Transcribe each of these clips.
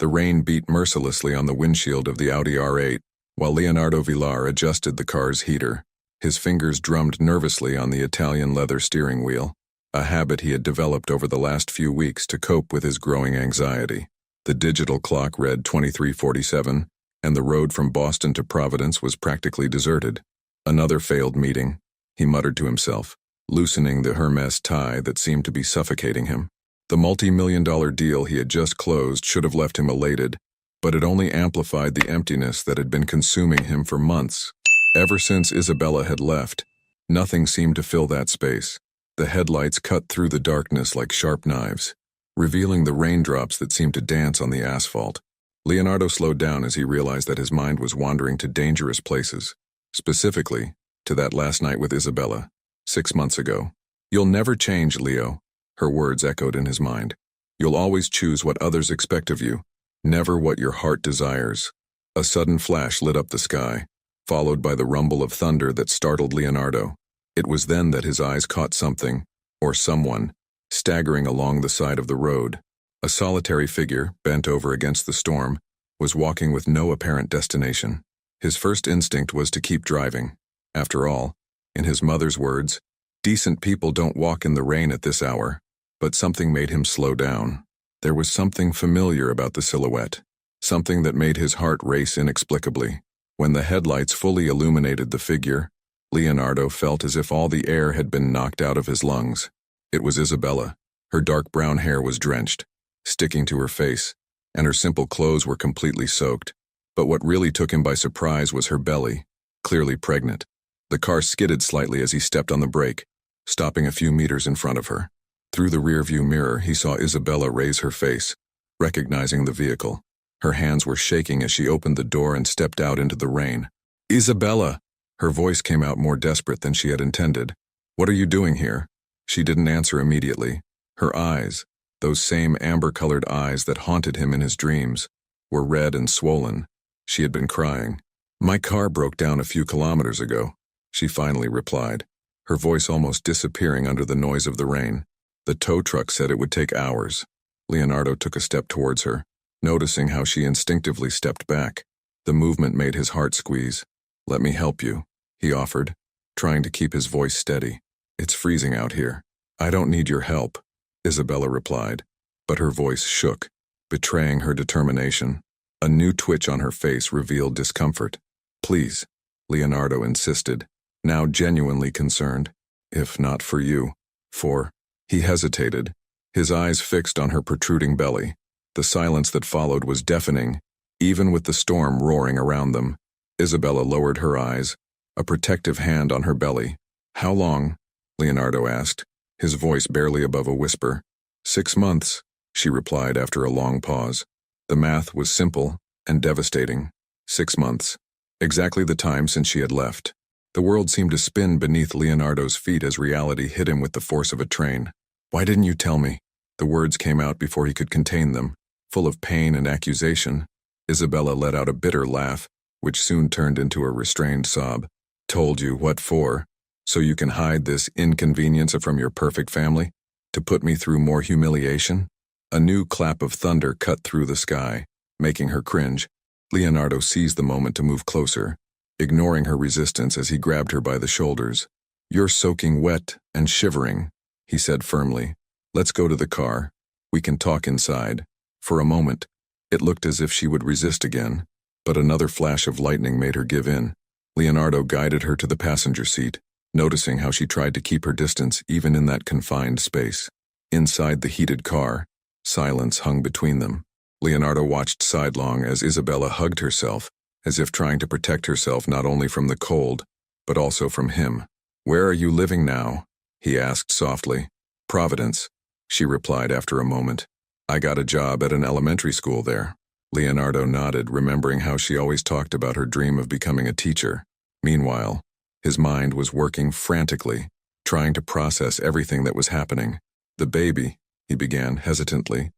The rain beat mercilessly on the windshield of the Audi R8, while Leonardo Villar adjusted the car's heater. His fingers drummed nervously on the Italian leather steering wheel, a habit he had developed over the last few weeks to cope with his growing anxiety. The digital clock read 23:47, and the road from Boston to Providence was practically deserted. Another failed meeting, he muttered to himself, loosening the Hermes tie that seemed to be suffocating him. The multi-million-dollar deal he had just closed should have left him elated, but it only amplified the emptiness that had been consuming him for months. Ever since Isabella had left, nothing seemed to fill that space. The headlights cut through the darkness like sharp knives, revealing the raindrops that seemed to dance on the asphalt. Leonardo slowed down as he realized that his mind was wandering to dangerous places, specifically to that last night with Isabella, 6 months ago. "You'll never change, Leo," her words echoed in his mind. "You'll always choose what others expect of you, never what your heart desires." A sudden flash lit up the sky, followed by the rumble of thunder that startled Leonardo. It was then that his eyes caught something, or someone, staggering along the side of the road. A solitary figure, bent over against the storm, was walking with no apparent destination. His first instinct was to keep driving. After all, in his mother's words, decent people don't walk in the rain at this hour. But something made him slow down. There was something familiar about the silhouette, something that made his heart race inexplicably. When the headlights fully illuminated the figure, Leonardo felt as if all the air had been knocked out of his lungs. It was Isabella. Her dark brown hair was drenched, sticking to her face, and her simple clothes were completely soaked. But what really took him by surprise was her belly, clearly pregnant. The car skidded slightly as he stepped on the brake, stopping a few meters in front of her. Through the rearview mirror, he saw Isabella raise her face, recognizing the vehicle. Her hands were shaking as she opened the door and stepped out into the rain. "Isabella!" Her voice came out more desperate than she had intended. "What are you doing here?" She didn't answer immediately. Her eyes, those same amber-colored eyes that haunted him in his dreams, were red and swollen. She had been crying. "My car broke down a few kilometers ago," she finally replied, her voice almost disappearing under the noise of the rain. "The tow truck said it would take hours." Leonardo took a step towards her, noticing how she instinctively stepped back. The movement made his heart squeeze. "Let me help you," he offered, trying to keep his voice steady. "It's freezing out here." "I don't need your help," Isabella replied, but her voice shook, betraying her determination. A new twitch on her face revealed discomfort. "Please," Leonardo insisted, now genuinely concerned. "If not for you, for—" He hesitated, his eyes fixed on her protruding belly. The silence that followed was deafening, even with the storm roaring around them. Isabella lowered her eyes, a protective hand on her belly. "How long?" Leonardo asked, his voice barely above a whisper. 6 months, she replied after a long pause. The math was simple and devastating. 6 months. Exactly the time since she had left. The world seemed to spin beneath Leonardo's feet as reality hit him with the force of a train. "Why didn't you tell me?" The words came out before he could contain them, full of pain and accusation. Isabella let out a bitter laugh, which soon turned into a restrained sob. "Told you, what for? So you can hide this inconvenience from your perfect family? To put me through more humiliation?" A new clap of thunder cut through the sky, making her cringe. Leonardo seized the moment to move closer, ignoring her resistance as he grabbed her by the shoulders. "You're soaking wet and shivering," he said firmly. "Let's go to the car. We can talk inside." For a moment, it looked as if she would resist again, but another flash of lightning made her give in. Leonardo guided her to the passenger seat, noticing how she tried to keep her distance even in that confined space. Inside the heated car, silence hung between them. Leonardo watched sidelong as Isabella hugged herself, as if trying to protect herself not only from the cold, but also from him. "Where are you living now?" he asked softly. "Providence," she replied after a moment. "I got a job at an elementary school there." Leonardo nodded, remembering how she always talked about her dream of becoming a teacher. Meanwhile, his mind was working frantically, trying to process everything that was happening. "The baby," he began hesitantly.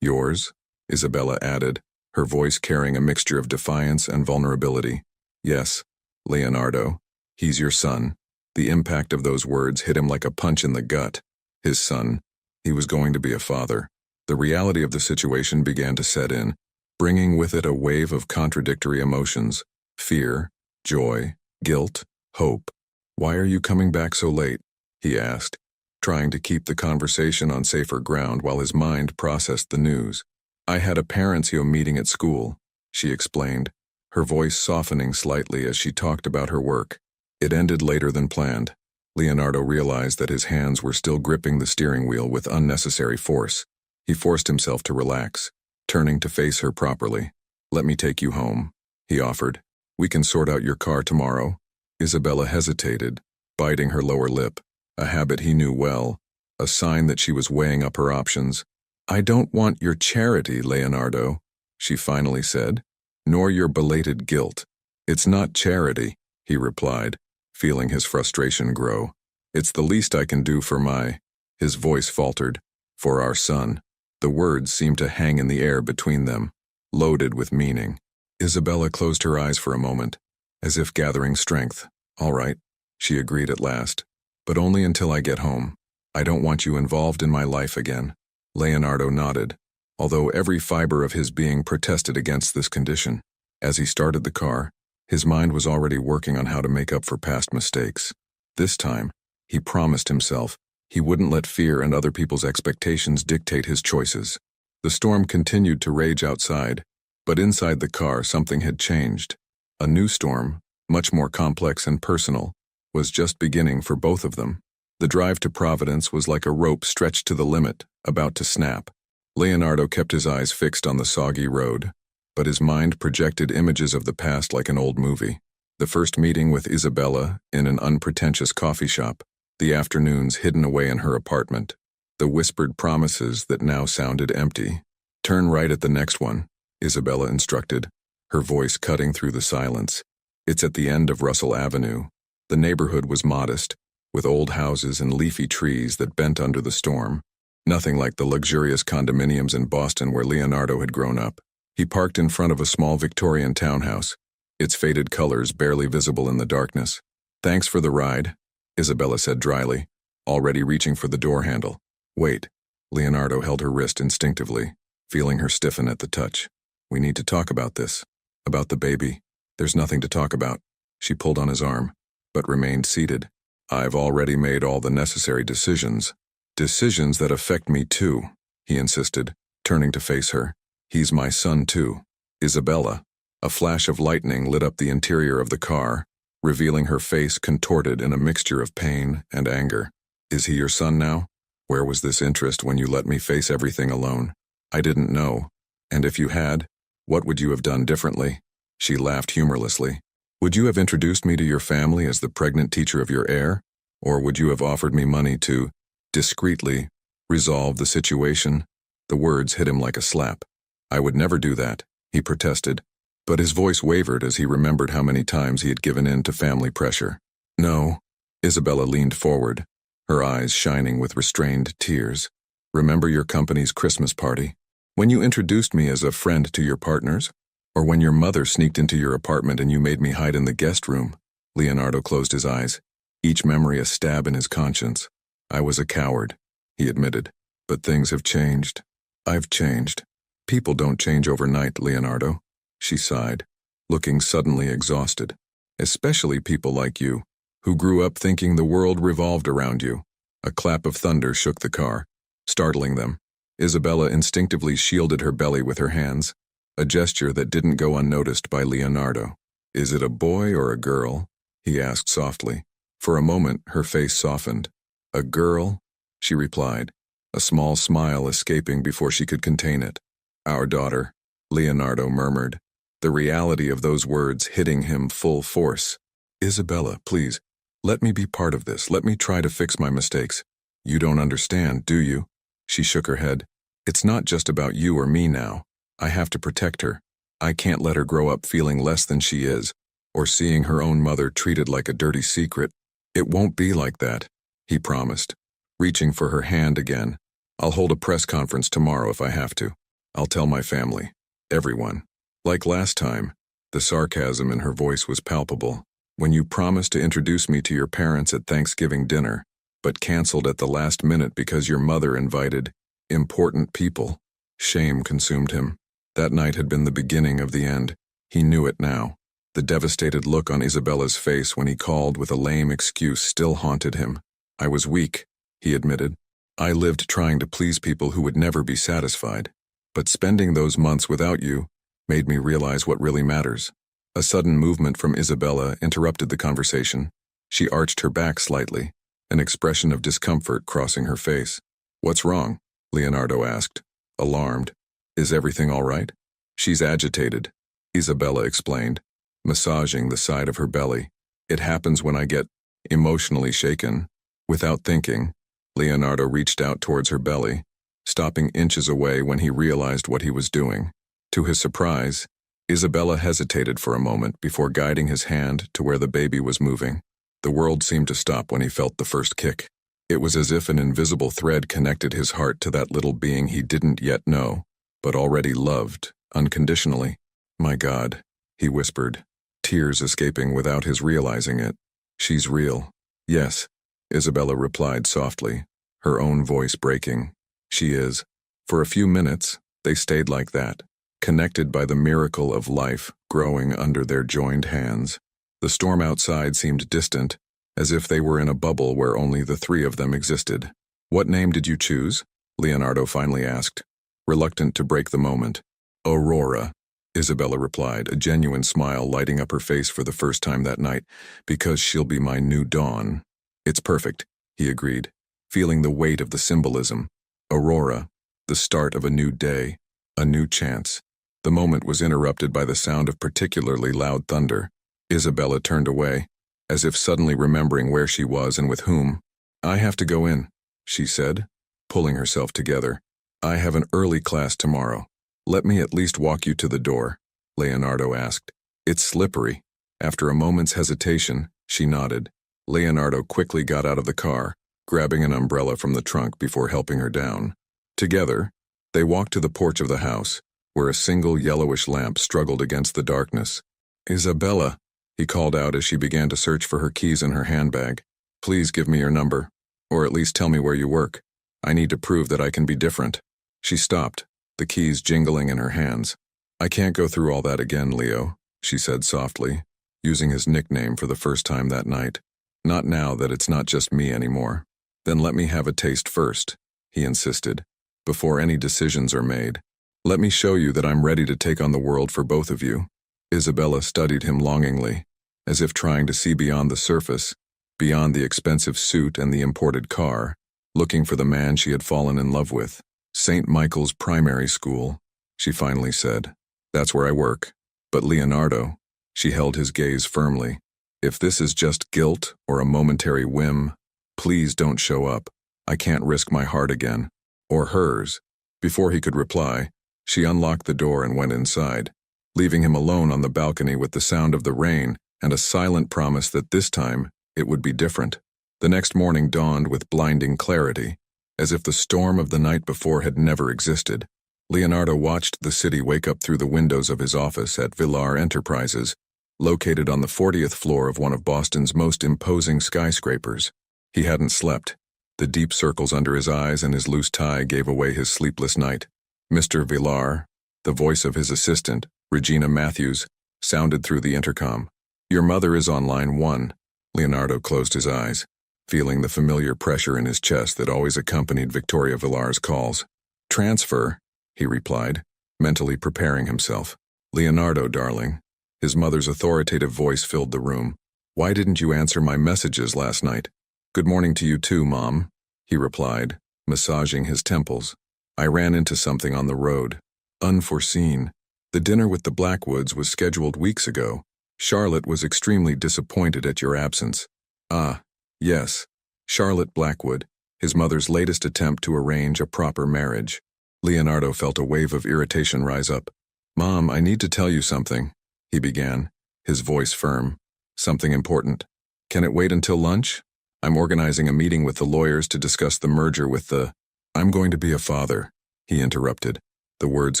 Yours?" Isabella added, her voice carrying a mixture of defiance and vulnerability. "Yes, Leonardo. He's your son." The impact of those words hit him like a punch in the gut. His son. He was going to be a father. The reality of the situation began to set in, bringing with it a wave of contradictory emotions: fear, joy, guilt, hope. "Why are you coming back so late?" he asked, trying to keep the conversation on safer ground while his mind processed the news. "I had a parents' meeting at school," she explained, her voice softening slightly as she talked about her work. It ended later than planned. Leonardo realized that his hands were still gripping the steering wheel with unnecessary force. He forced himself to relax, turning to face her properly. "Let me take you home," he offered. "We can sort out your car tomorrow." Isabella hesitated, biting her lower lip, a habit he knew well, a sign that she was weighing up her options. "I don't want your charity, Leonardo," she finally said, "nor your belated guilt." "It's not charity," he replied, feeling his frustration grow. "It's the least I can do for my—" His voice faltered. "For our son." The words seemed to hang in the air between them, loaded with meaning. Isabella closed her eyes for a moment, as if gathering strength. "All right," she agreed at last, "but only until I get home. I don't want you involved in my life again." Leonardo nodded, although every fiber of his being protested against this condition. As he started the car, his mind was already working on how to make up for past mistakes. This time, he promised himself, he wouldn't let fear and other people's expectations dictate his choices. The storm continued to rage outside, but inside the car something had changed. A new storm, much more complex and personal, was just beginning for both of them. The drive to Providence was like a rope stretched to the limit, about to snap. Leonardo kept his eyes fixed on the soggy road, but his mind projected images of the past like an old movie. The first meeting with Isabella in an unpretentious coffee shop, the afternoons hidden away in her apartment, the whispered promises that now sounded empty. "Turn right at the next one," Isabella instructed, her voice cutting through the silence. "It's at the end of Russell Avenue." The neighborhood was modest, with old houses and leafy trees that bent under the storm. Nothing like the luxurious condominiums in Boston where Leonardo had grown up. He parked in front of a small Victorian townhouse, its faded colors barely visible in the darkness. "Thanks for the ride," Isabella said dryly, already reaching for the door handle. "Wait." Leonardo held her wrist instinctively, feeling her stiffen at the touch. "We need to talk about this. About the baby." "There's nothing to talk about." She pulled on his arm, but remained seated. "I've already made all the necessary decisions. Decisions that affect me too," he insisted, turning to face her. "He's my son too." Isabella. A flash of lightning lit up the interior of the car, revealing her face contorted in a mixture of pain and anger. "Is he your son now? Where was this interest when you let me face everything alone? I didn't know. And if you had, what would you have done differently?" She laughed humorlessly. "Would you have introduced me to your family as the pregnant teacher of your heir? Or would you have offered me money to, discreetly, resolve the situation?" The words hit him like a slap. "I would never do that," he protested, but his voice wavered as he remembered how many times he had given in to family pressure. "No." Isabella leaned forward, her eyes shining with restrained tears. "Remember your company's Christmas party? When you introduced me as a friend to your partners? Or when your mother sneaked into your apartment and you made me hide in the guest room?" Leonardo closed his eyes, each memory a stab in his conscience. "I was a coward," he admitted, "but things have changed. I've changed. People don't change overnight, Leonardo." She sighed, looking suddenly exhausted. "Especially people like you, who grew up thinking the world revolved around you." A clap of thunder shook the car, startling them. Isabella instinctively shielded her belly with her hands, a gesture that didn't go unnoticed by Leonardo. "Is it a boy or a girl?" he asked softly. For a moment, her face softened. "A girl," she replied, a small smile escaping before she could contain it. "Our daughter," Leonardo murmured, the reality of those words hitting him full force. "Isabella, please, let me be part of this. Let me try to fix my mistakes." "You don't understand, do you?" She shook her head. "It's not just about you or me now. I have to protect her. I can't let her grow up feeling less than she is, or seeing her own mother treated like a dirty secret." "It won't be like that," he promised, reaching for her hand again. "I'll hold a press conference tomorrow if I have to. I'll tell my family. Everyone. Like last time." The sarcasm in her voice was palpable. "When you promised to introduce me to your parents at Thanksgiving dinner, but canceled at the last minute because your mother invited." Important people. Shame consumed him. That night had been the beginning of the end. He knew it now. The devastated look on Isabella's face when he called with a lame excuse still haunted him. I was weak, he admitted. I lived trying to please people who would never be satisfied. But spending those months without you made me realize what really matters. A sudden movement from Isabella interrupted the conversation. She arched her back slightly, an expression of discomfort crossing her face. What's wrong? Leonardo asked, alarmed. Is everything all right? She's agitated, Isabella explained, massaging the side of her belly. It happens when I get emotionally shaken. Without thinking, Leonardo reached out towards her belly, stopping inches away when he realized what he was doing. To his surprise, Isabella hesitated for a moment before guiding his hand to where the baby was moving. The world seemed to stop when he felt the first kick. It was as if an invisible thread connected his heart to that little being he didn't yet know, but already loved, unconditionally. My God, he whispered, tears escaping without his realizing it. She's real. Yes, Isabella replied softly, her own voice breaking. She is. For a few minutes, they stayed like that, connected by the miracle of life growing under their joined hands. The storm outside seemed distant, as if they were in a bubble where only the three of them existed. What name did you choose? Leonardo finally asked, reluctant to break the moment. Aurora, Isabella replied, a genuine smile lighting up her face for the first time that night, because she'll be my new dawn. It's perfect, he agreed, feeling the weight of the symbolism. Aurora, the start of a new day, a new chance. The moment was interrupted by the sound of particularly loud thunder. Isabella turned away, as if suddenly remembering where she was and with whom. I have to go in, she said, pulling herself together. I have an early class tomorrow. Let me at least walk you to the door, Leonardo asked. It's slippery. After a moment's hesitation, she nodded. Leonardo quickly got out of the car, grabbing an umbrella from the trunk before helping her down. Together, they walked to the porch of the house, where a single yellowish lamp struggled against the darkness. Isabella, he called out as she began to search for her keys in her handbag. Please give me your number, or at least tell me where you work. I need to prove that I can be different. She stopped, the keys jingling in her hands. I can't go through all that again, Leo, she said softly, using his nickname for the first time that night. Not now that it's not just me anymore. Then let me have a taste first, he insisted, before any decisions are made. Let me show you that I'm ready to take on the world for both of you. Isabella studied him longingly, as if trying to see beyond the surface, beyond the expensive suit and the imported car, looking for the man she had fallen in love with. St. Michael's Primary School, she finally said. That's where I work. But Leonardo, she held his gaze firmly. If this is just guilt or a momentary whim, please don't show up. I can't risk my heart again. Or hers. Before he could reply, she unlocked the door and went inside, leaving him alone on the balcony with the sound of the rain and a silent promise that this time it would be different. The next morning dawned with blinding clarity, as if the storm of the night before had never existed. Leonardo watched the city wake up through the windows of his office at Villar Enterprises, located on the 40th floor of one of Boston's most imposing skyscrapers. He hadn't slept. The deep circles under his eyes and his loose tie gave away his sleepless night. Mr. Villar, the voice of his assistant, Regina Matthews, sounded through the intercom. Your mother is on line 1. Leonardo closed his eyes, feeling the familiar pressure in his chest that always accompanied Victoria Villar's calls. Transfer, he replied, mentally preparing himself. Leonardo, darling. His mother's authoritative voice filled the room. Why didn't you answer my messages last night? Good morning to you too, Mom, he replied, massaging his temples. I ran into something on the road. Unforeseen. The dinner with the Blackwoods was scheduled weeks ago. Charlotte was extremely disappointed at your absence. Ah, yes. Charlotte Blackwood, his mother's latest attempt to arrange a proper marriage. Leonardo felt a wave of irritation rise up. Mom, I need to tell you something, he began, his voice firm. Something important. Can it wait until lunch? I'm organizing a meeting with the lawyers to discuss the merger with the... I'm going to be a father, he interrupted, the words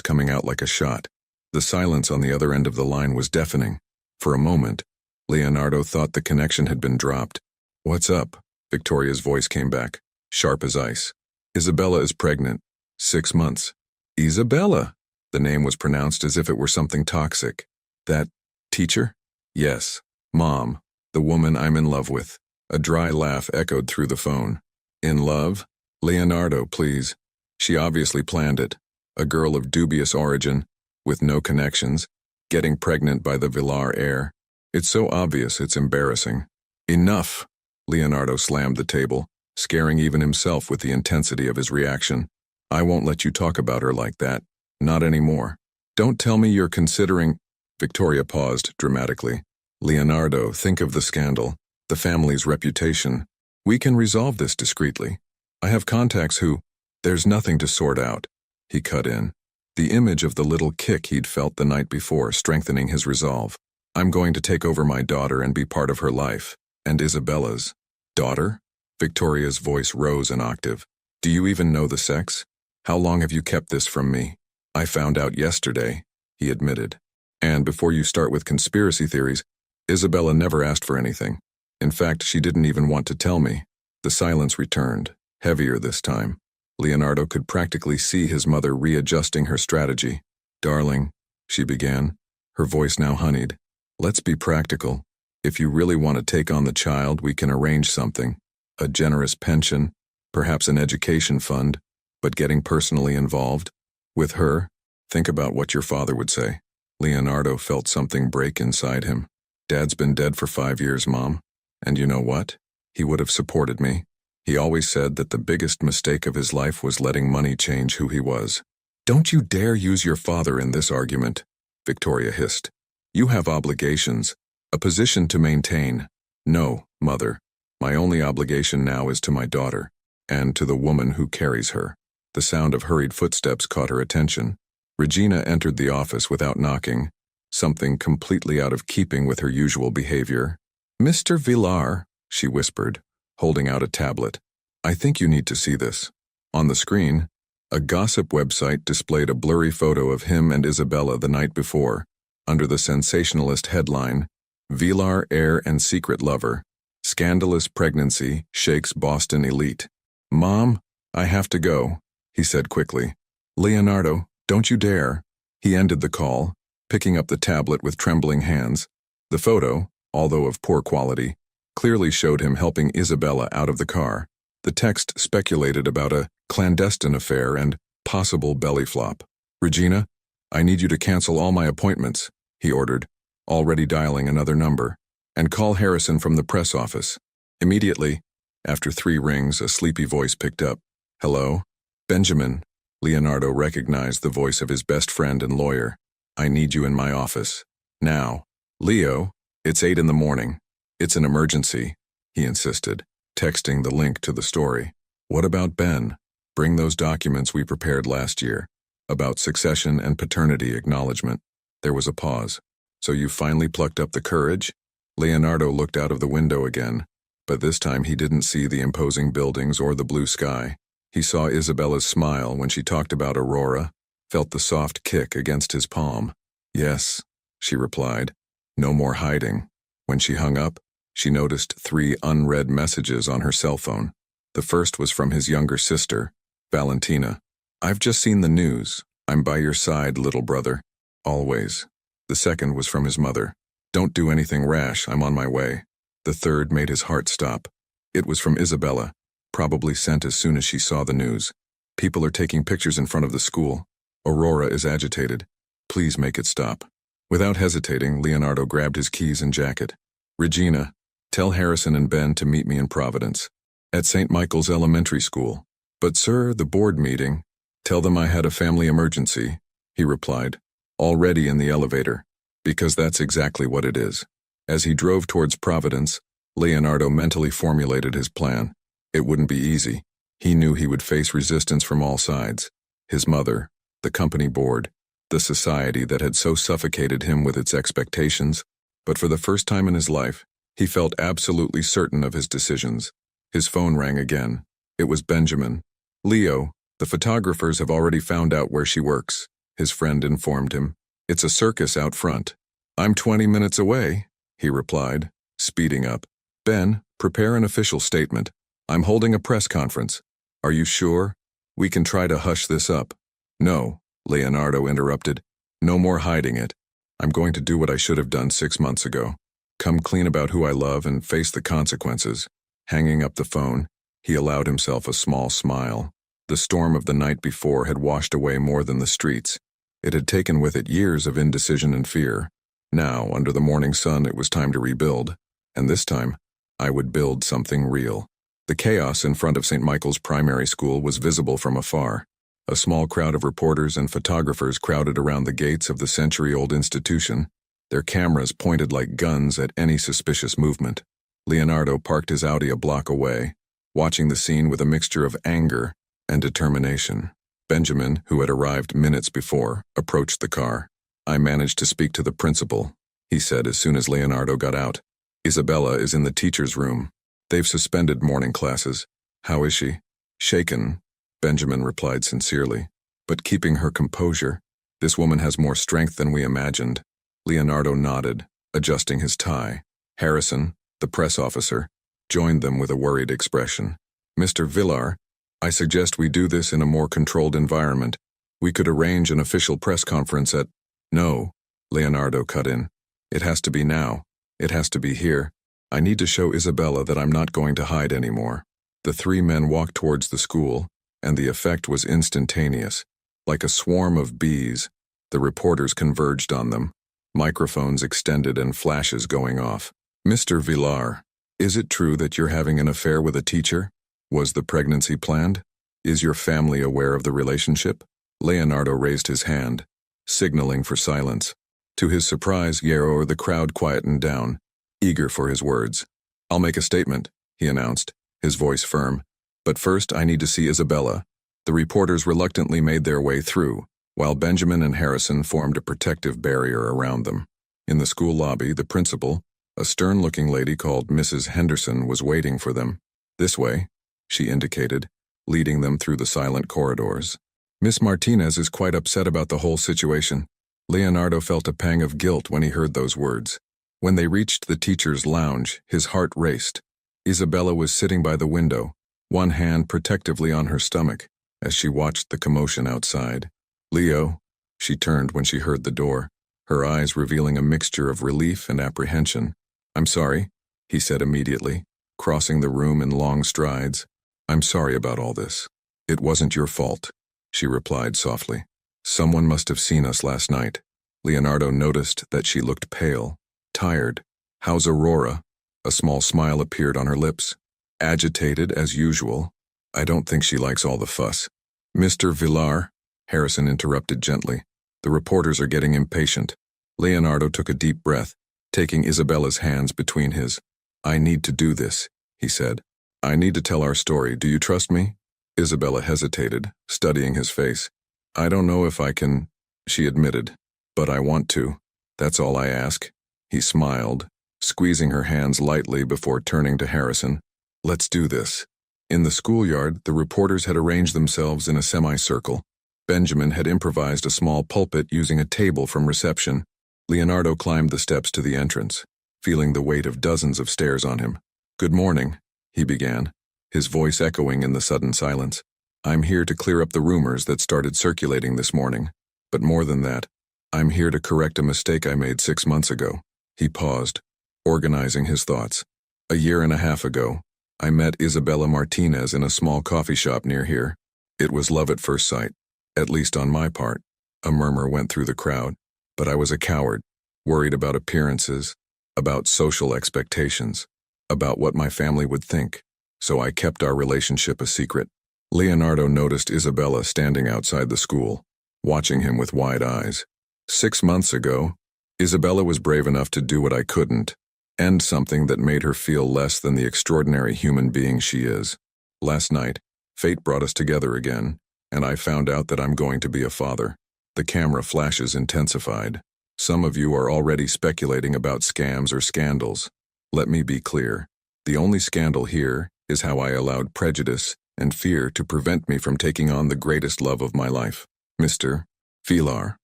coming out like a shot. The silence on the other end of the line was deafening. For a moment, Leonardo thought the connection had been dropped. What's up? Victoria's voice came back, sharp as ice. Isabella is pregnant. 6 months. Isabella. The name was pronounced as if it were something toxic. That teacher? Yes. Mom. The woman I'm in love with. A dry laugh echoed through the phone. In love? Leonardo, please. She obviously planned it. A girl of dubious origin, with no connections, getting pregnant by the Villar heir. It's so obvious it's embarrassing. Enough! Leonardo slammed the table, scaring even himself with the intensity of his reaction. I won't let you talk about her like that. Not anymore. Don't tell me you're considering… Victoria paused dramatically. Leonardo, think of the scandal, the family's reputation. We can resolve this discreetly. I have contacts who… There's nothing to sort out. He cut in. The image of the little kick he'd felt the night before strengthening his resolve. I'm going to take over my daughter and be part of her life. And Isabella's. Daughter? Victoria's voice rose an octave. Do you even know the sex? How long have you kept this from me? I found out yesterday, he admitted. And before you start with conspiracy theories, Isabella never asked for anything. In fact, she didn't even want to tell me. The silence returned, heavier this time. Leonardo could practically see his mother readjusting her strategy. Darling, she began, her voice now honeyed. Let's be practical. If you really want to take on the child, we can arrange something. A generous pension, perhaps an education fund, but getting personally involved. With her, think about what your father would say. Leonardo felt something break inside him. Dad's been dead for 5 years, Mom. And you know what? He would have supported me. He always said that the biggest mistake of his life was letting money change who he was. Don't you dare use your father in this argument, Victoria hissed. You have obligations, a position to maintain. No, Mother. My only obligation now is to my daughter, and to the woman who carries her. The sound of hurried footsteps caught her attention. Regina entered the office without knocking, something completely out of keeping with her usual behavior. Mr. Villar, she whispered, holding out a tablet. I think you need to see this. On the screen, a gossip website displayed a blurry photo of him and Isabella the night before, under the sensationalist headline, Villar heir and secret lover. Scandalous pregnancy shakes Boston elite. Mom, I have to go, he said quickly. Leonardo, don't you dare. He ended the call, picking up the tablet with trembling hands. The photo, although of poor quality, clearly showed him helping Isabella out of the car. The text speculated about a clandestine affair and possible belly flop. Regina, I need you to cancel all my appointments, he ordered, already dialing another number, and call Harrison from the press office. Immediately, after 3 rings, a sleepy voice picked up. Hello? Benjamin. Leonardo recognized the voice of his best friend and lawyer. I need you in my office. Now. Leo, it's 8 in the morning. It's an emergency, he insisted, texting the link to the story. What about Ben? Bring those documents we prepared last year, about succession and paternity acknowledgement. There was a pause. So you finally plucked up the courage? Leonardo looked out of the window again, but this time he didn't see the imposing buildings or the blue sky. He saw Isabella's smile when she talked about Aurora, felt the soft kick against his palm. Yes, she replied. No more hiding. When she hung up, she noticed 3 unread messages on her cell phone. The first was from his younger sister, Valentina. I've just seen the news. I'm by your side, little brother. Always. The second was from his mother. Don't do anything rash, I'm on my way. The third made his heart stop. It was from Isabella, probably sent as soon as she saw the news. People are taking pictures in front of the school. Aurora is agitated. Please make it stop. Without hesitating, Leonardo grabbed his keys and jacket. Regina, tell Harrison and Ben to meet me in Providence, at St. Michael's Elementary School. But sir, the board meeting. Tell them I had a family emergency, he replied, already in the elevator, because that's exactly what it is. As he drove towards Providence, Leonardo mentally formulated his plan. It wouldn't be easy. He knew he would face resistance from all sides. His mother, the company board, the society that had so suffocated him with its expectations, but for the first time in his life, he felt absolutely certain of his decisions. His phone rang again. It was Benjamin. Leo, the photographers have already found out where she works, his friend informed him. It's a circus out front. I'm 20 minutes away, he replied, speeding up. Ben, prepare an official statement. I'm holding a press conference. Are you sure? We can try to hush this up. No, Leonardo interrupted. No more hiding it. I'm going to do what I should have done 6 months ago. Come clean about who I love and face the consequences. Hanging up the phone, he allowed himself a small smile. The storm of the night before had washed away more than the streets. It had taken with it years of indecision and fear. Now, under the morning sun, it was time to rebuild. And this time, I would build something real. The chaos in front of St. Michael's Primary School was visible from afar. A small crowd of reporters and photographers crowded around the gates of the century-old institution, their cameras pointed like guns at any suspicious movement. Leonardo parked his Audi a block away, watching the scene with a mixture of anger and determination. Benjamin, who had arrived minutes before, approached the car. I managed to speak to the principal, he said as soon as Leonardo got out. Isabella is in the teacher's room. They've suspended morning classes. How is she? Shaken, Benjamin replied sincerely, but keeping her composure. This woman has more strength than we imagined. Leonardo nodded, adjusting his tie. Harrison, the press officer, joined them with a worried expression. Mr. Villar, I suggest we do this in a more controlled environment. We could arrange an official press conference at— No, Leonardo cut in. It has to be now. It has to be here. I need to show Isabella that I'm not going to hide anymore. The three men walked towards the school, and the effect was instantaneous. Like a swarm of bees, the reporters converged on them, microphones extended and flashes going off. Mr. Villar, is it true that you're having an affair with a teacher? Was the pregnancy planned? Is your family aware of the relationship? Leonardo raised his hand, signaling for silence. To his surprise, the crowd quietened down, eager for his words. I'll make a statement, he announced, his voice firm. But first I need to see Isabella. The reporters reluctantly made their way through, while Benjamin and Harrison formed a protective barrier around them. In the school lobby, the principal, a stern-looking lady called Mrs. Henderson, was waiting for them. This way, she indicated, leading them through the silent corridors. Miss Martinez is quite upset about the whole situation. Leonardo felt a pang of guilt when he heard those words. When they reached the teacher's lounge, his heart raced. Isabella was sitting by the window, one hand protectively on her stomach, as she watched the commotion outside. Leo, she turned when she heard the door, her eyes revealing a mixture of relief and apprehension. I'm sorry, he said immediately, crossing the room in long strides. I'm sorry about all this. It wasn't your fault, she replied softly. Someone must have seen us last night. Leonardo noticed that she looked pale, tired. How's Aurora? A small smile appeared on her lips. Agitated as usual. I don't think she likes all the fuss. Mr. Villar, Harrison interrupted gently. The reporters are getting impatient. Leonardo took a deep breath, taking Isabella's hands between his. I need to do this, he said. I need to tell our story. Do you trust me? Isabella hesitated, studying his face. I don't know if I can, she admitted, but I want to. That's all I ask. He smiled, squeezing her hands lightly before turning to Harrison. Let's do this. In the schoolyard, the reporters had arranged themselves in a semicircle. Benjamin had improvised a small pulpit using a table from reception. Leonardo climbed the steps to the entrance, feeling the weight of dozens of stares on him. Good morning, he began, his voice echoing in the sudden silence. I'm here to clear up the rumors that started circulating this morning. But more than that, I'm here to correct a mistake I made 6 months ago. He paused, organizing his thoughts. A year and a half ago, I met Isabella Martinez in a small coffee shop near here. It was love at first sight, at least on my part. A murmur went through the crowd, but I was a coward, worried about appearances, about social expectations, about what my family would think, so I kept our relationship a secret. Leonardo noticed Isabella standing outside the school, watching him with wide eyes. 6 months ago, Isabella was brave enough to do what I couldn't, end something that made her feel less than the extraordinary human being she is. Last night, fate brought us together again, and I found out that I'm going to be a father. The camera flashes intensified. Some of you are already speculating about scams or scandals. Let me be clear. The only scandal here is how I allowed prejudice and fear to prevent me from taking on the greatest love of my life. Mr. Villar,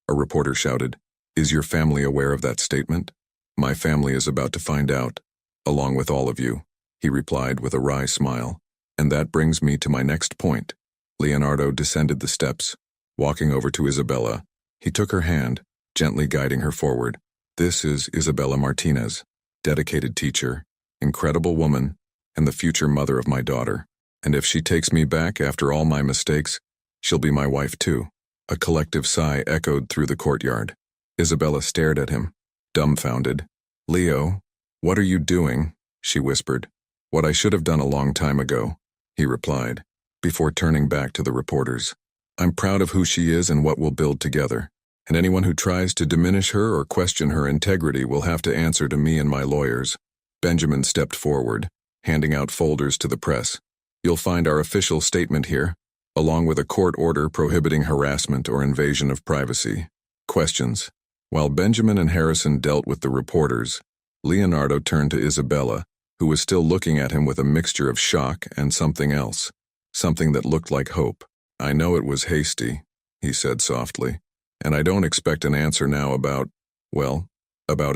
a reporter shouted, is your family aware of that statement? My family is about to find out, along with all of you, he replied with a wry smile. And that brings me to my next point. Leonardo descended the steps, walking over to Isabella. He took her hand, gently guiding her forward. This is Isabella Martinez, dedicated teacher, incredible woman, and the future mother of my daughter. And if she takes me back after all my mistakes, she'll be my wife too. A collective sigh echoed through the courtyard. Isabella stared at him, dumbfounded. Leo, what are you doing? She whispered. What I should have done a long time ago, he replied, before turning back to the reporters. I'm proud of who she is and what we'll build together, and anyone who tries to diminish her or question her integrity will have to answer to me and my lawyers. Benjamin stepped forward, handing out folders to the press. You'll find our official statement here, along with a court order prohibiting harassment or invasion of privacy. Questions. While Benjamin and Harrison dealt with the reporters, Leonardo turned to Isabella, who was still looking at him with a mixture of shock and something else, something that looked like hope. I know it was hasty, he said softly, and I don't expect an answer now about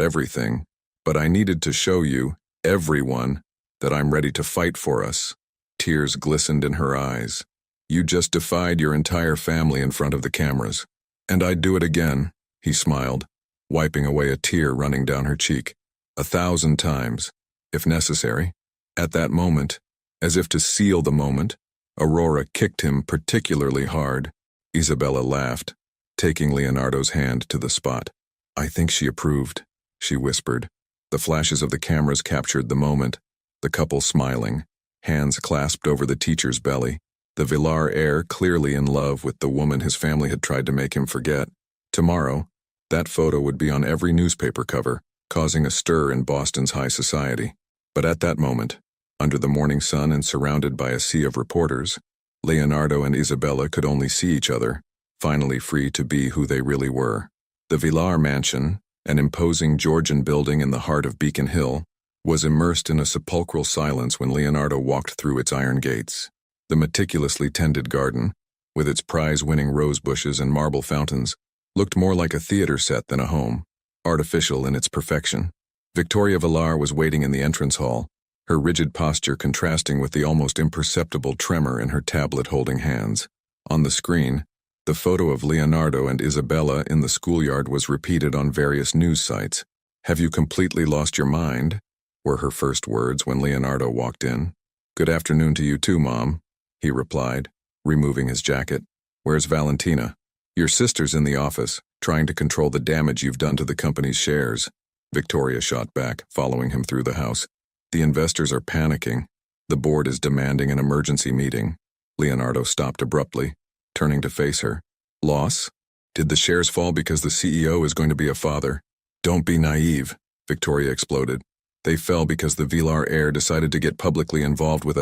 everything, but I needed to show you, everyone, that I'm ready to fight for us. Tears glistened in her eyes. You just defied your entire family in front of the cameras. And I'd do it again, he smiled, wiping away a tear running down her cheek. 1,000 times, if necessary. At that moment, as if to seal the moment, Aurora kicked him particularly hard. Isabella laughed, taking Leonardo's hand to the spot. I think she approved, she whispered. The flashes of the cameras captured the moment, the couple smiling, hands clasped over the teacher's belly, the Villar heir clearly in love with the woman his family had tried to make him forget. Tomorrow, that photo would be on every newspaper cover, causing a stir in Boston's high society. But at that moment, under the morning sun and surrounded by a sea of reporters, Leonardo and Isabella could only see each other, finally free to be who they really were. The Villar mansion, an imposing Georgian building in the heart of Beacon Hill, was immersed in a sepulchral silence when Leonardo walked through its iron gates. The meticulously tended garden, with its prize-winning rose bushes and marble fountains, looked more like a theater set than a home, artificial in its perfection. Victoria Villar was waiting in the entrance hall, her rigid posture contrasting with the almost imperceptible tremor in her tablet-holding hands. On the screen, the photo of Leonardo and Isabella in the schoolyard was repeated on various news sites. Have you completely lost your mind? Were her first words when Leonardo walked in. Good afternoon to you too, Mom, he replied, removing his jacket. Where's Valentina? Your sister's in the office, trying to control the damage you've done to the company's shares. Victoria shot back, following him through the house. The investors are panicking. The board is demanding an emergency meeting. Leonardo stopped abruptly, turning to face her. Loss? Did the shares fall because the CEO is going to be a father? Don't be naive, Victoria exploded. They fell because the Villar heir decided to get publicly involved with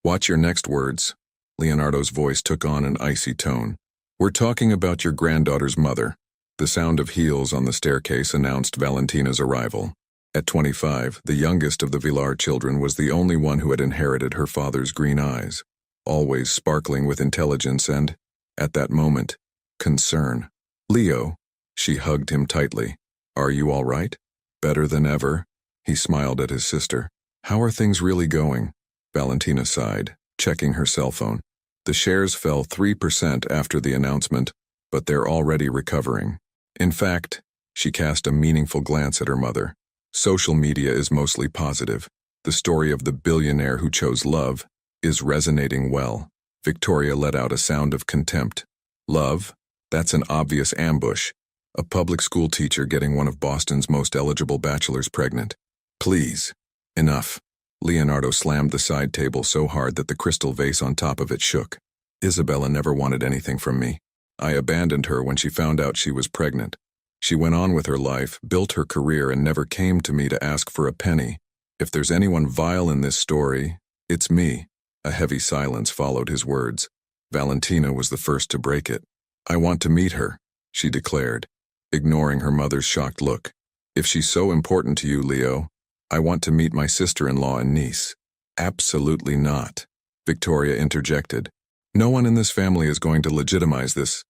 Watch your next words. Leonardo's voice took on an icy tone. We're talking about your granddaughter's mother. The sound of heels on the staircase announced Valentina's arrival. At 25, the youngest of the Villar children was the only one who had inherited her father's green eyes, always sparkling with intelligence and, at that moment, concern. Leo, she hugged him tightly. Are you all right? Better than ever? He smiled at his sister. How are things really going? Valentina sighed, checking her cell phone. The shares fell 3% after the announcement, but they're already recovering. In fact, she cast a meaningful glance at her mother. Social media is mostly positive. The story of the billionaire who chose love is resonating well. Victoria let out a sound of contempt. Love? That's an obvious ambush. A public school teacher getting one of Boston's most eligible bachelors pregnant. Please. Enough. Leonardo slammed the side table so hard that the crystal vase on top of it shook. Isabella never wanted anything from me. I abandoned her when she found out she was pregnant. She went on with her life, built her career, and never came to me to ask for a penny. If there's anyone vile in this story, it's me. A heavy silence followed his words. Valentina was the first to break it. I want to meet her, she declared, ignoring her mother's shocked look. If she's so important to you, Leo, I want to meet my sister-in-law and niece. Absolutely not, Victoria interjected. No one in this family is going to legitimize this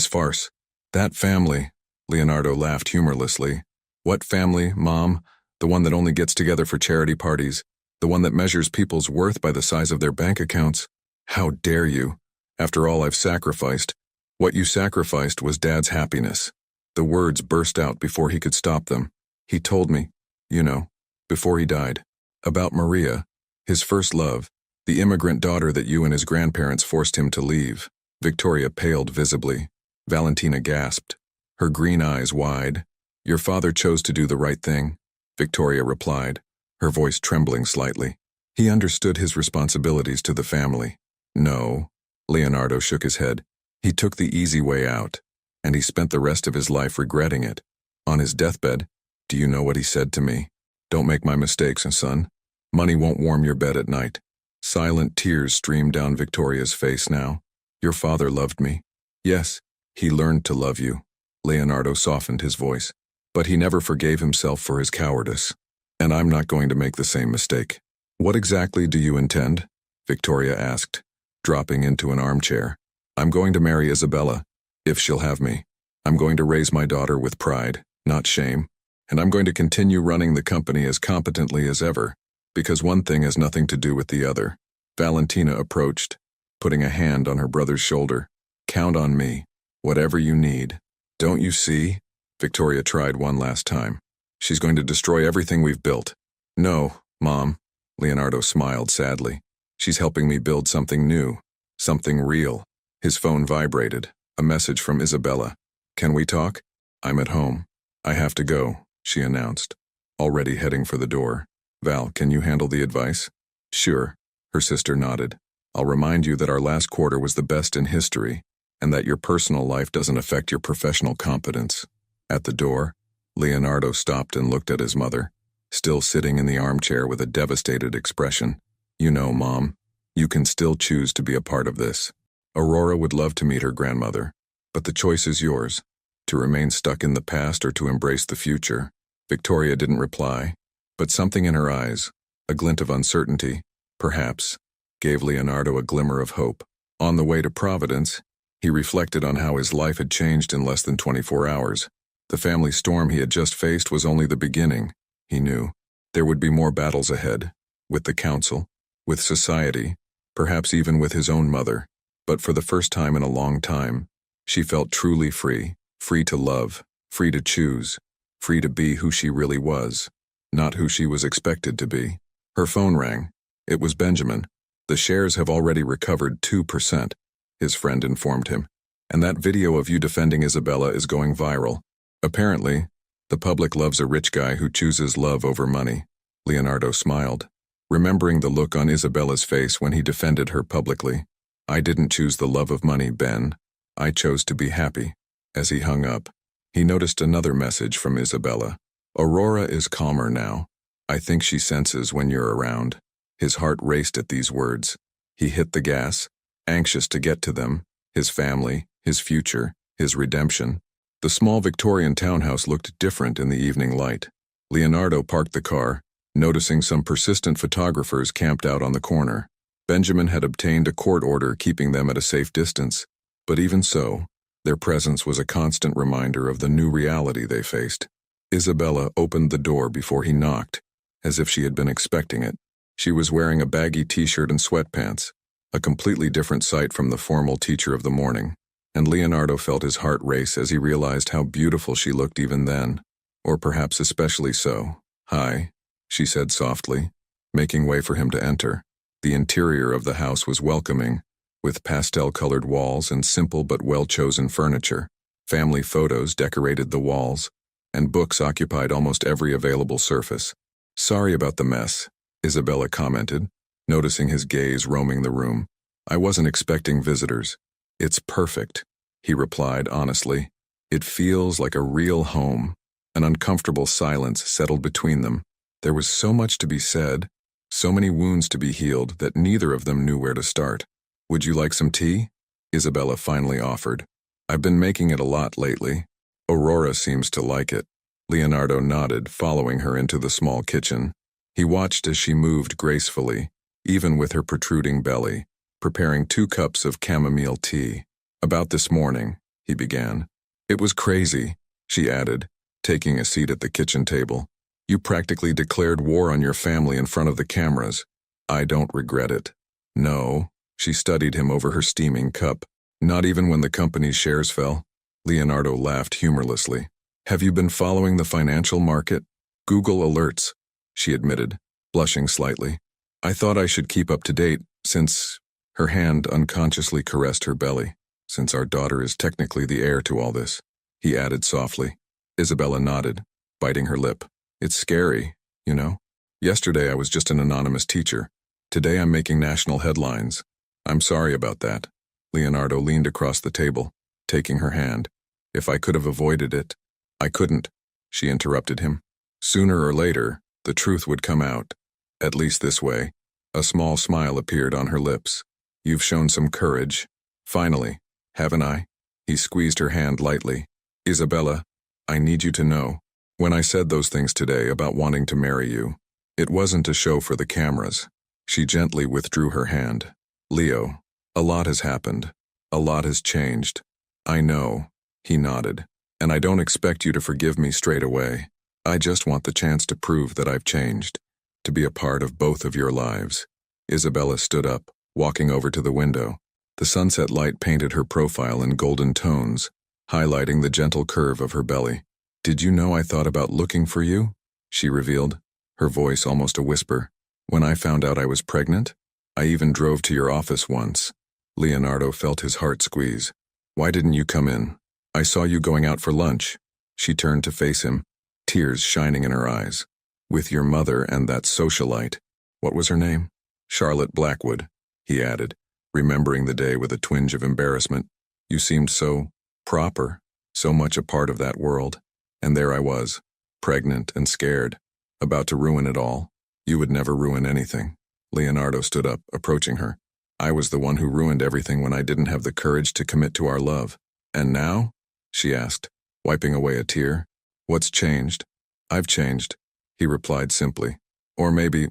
farce. That family, Leonardo laughed humorlessly. What family, Mom? The one that only gets together for charity parties? The one that measures people's worth by the size of their bank accounts? How dare you? After all I've sacrificed, what you sacrificed was Dad's happiness. The words burst out before he could stop them. He told me, you know, before he died, about Maria, his first love, the immigrant daughter that you and his grandparents forced him to leave. Victoria paled visibly. Valentina gasped, her green eyes wide. Your father chose to do the right thing, Victoria replied, her voice trembling slightly. He understood his responsibilities to the family. No, Leonardo shook his head. He took the easy way out, and he spent the rest of his life regretting it. On his deathbed, do you know what he said to me? Don't make my mistakes, son. Money won't warm your bed at night. Silent tears streamed down Victoria's face now. Your father loved me. Yes, he learned to love you. Leonardo softened his voice. But he never forgave himself for his cowardice. And I'm not going to make the same mistake. What exactly do you intend? Victoria asked, dropping into an armchair. I'm going to marry Isabella, if she'll have me. I'm going to raise my daughter with pride, not shame. And I'm going to continue running the company as competently as ever, because one thing has nothing to do with the other. Valentina approached, putting a hand on her brother's shoulder. Count on me, whatever you need. Don't you see? Victoria tried one last time. She's going to destroy everything we've built. No, Mom. Leonardo smiled sadly. She's helping me build something new, something real. His phone vibrated, a message from Isabella. Can we talk? I'm at home. I have to go, she announced, already heading for the door. Val, can you handle the advice? Sure, her sister nodded. I'll remind you that our last quarter was the best in history, and that your personal life doesn't affect your professional competence. At the door, Leonardo stopped and looked at his mother, still sitting in the armchair with a devastated expression. You know, Mom, you can still choose to be a part of this. Aurora would love to meet her grandmother, but the choice is yours, to remain stuck in the past or to embrace the future. Victoria didn't reply, but something in her eyes, a glint of uncertainty, perhaps, gave Leonardo a glimmer of hope. On the way to Providence, he reflected on how his life had changed in less than 24 hours. The family storm he had just faced was only the beginning, he knew. There would be more battles ahead, with the council, with society, perhaps even with his own mother. But for the first time in a long time, she felt truly free, free to love, free to choose, free to be who she really was, not who she was expected to be. Her phone rang. It was Benjamin. The shares have already recovered 2%, his friend informed him. And that video of you defending Isabella is going viral. Apparently, the public loves a rich guy who chooses love over money. Leonardo smiled, remembering the look on Isabella's face when he defended her publicly. I didn't choose the love of money, Ben. I chose to be happy. As he hung up, he noticed another message from Isabella. Aurora is calmer now. I think she senses when you're around. His heart raced at these words. He hit the gas, anxious to get to them, his family, his future, his redemption. The small Victorian townhouse looked different in the evening light. Leonardo parked the car, noticing some persistent photographers camped out on the corner. Benjamin had obtained a court order keeping them at a safe distance, but even so, their presence was a constant reminder of the new reality they faced. Isabella opened the door before he knocked, as if she had been expecting it. She was wearing a baggy t-shirt and sweatpants, a completely different sight from the formal teacher of the morning, and Leonardo felt his heart race as he realized how beautiful she looked even then, or perhaps especially so. Hi, she said softly, making way for him to enter. The interior of the house was welcoming, with pastel-colored walls and simple but well-chosen furniture. Family photos decorated the walls, and books occupied almost every available surface. Sorry about the mess, Isabella commented, noticing his gaze roaming the room. I wasn't expecting visitors. It's perfect, he replied honestly. It feels like a real home. An uncomfortable silence settled between them. There was so much to be said, so many wounds to be healed that neither of them knew where to start. Would you like some tea? Isabella finally offered. I've been making it a lot lately. Aurora seems to like it. Leonardo nodded, following her into the small kitchen. He watched as she moved gracefully, even with her protruding belly, preparing 2 cups of chamomile tea. About this morning, he began. It was crazy, she added, taking a seat at the kitchen table. You practically declared war on your family in front of the cameras. I don't regret it. No, She studied him over her steaming cup. Not even when the company's shares fell? Leonardo laughed humorlessly. Have you been following the financial market? Google alerts, she admitted, blushing slightly. I thought I should keep up to date, since her hand unconsciously caressed her belly. Since our daughter is technically the heir to all this, he added softly. Isabella nodded, biting her lip. It's scary, you know? Yesterday I was just an anonymous teacher. Today I'm making national headlines. I'm sorry about that. Leonardo leaned across the table, taking her hand. If I could have avoided it. I couldn't, she interrupted him. Sooner or later, the truth would come out. At least this way. A small smile appeared on her lips. You've shown some courage. Finally, haven't I? He squeezed her hand lightly. Isabella, I need you to know. When I said those things today about wanting to marry you, it wasn't a show for the cameras. She gently withdrew her hand. Leo, a lot has happened. A lot has changed. I know, he nodded. And I don't expect you to forgive me straight away. I just want the chance to prove that I've changed, to be a part of both of your lives. Isabella stood up, walking over to the window. The sunset light painted her profile in golden tones, highlighting the gentle curve of her belly. Did you know I thought about looking for you? She revealed, her voice almost a whisper. When I found out I was pregnant, I even drove to your office once. Leonardo felt his heart squeeze. Why didn't you come in? I saw you going out for lunch. She turned to face him, tears shining in her eyes. With your mother and that socialite. What was her name? Charlotte Blackwood, he added, remembering the day with a twinge of embarrassment. You seemed so proper, so much a part of that world. And there I was, pregnant and scared, about to ruin it all. You would never ruin anything. Leonardo stood up, approaching her. I was the one who ruined everything when I didn't have the courage to commit to our love. And now? She asked, wiping away a tear. What's changed? I've changed, he replied simply. Or maybe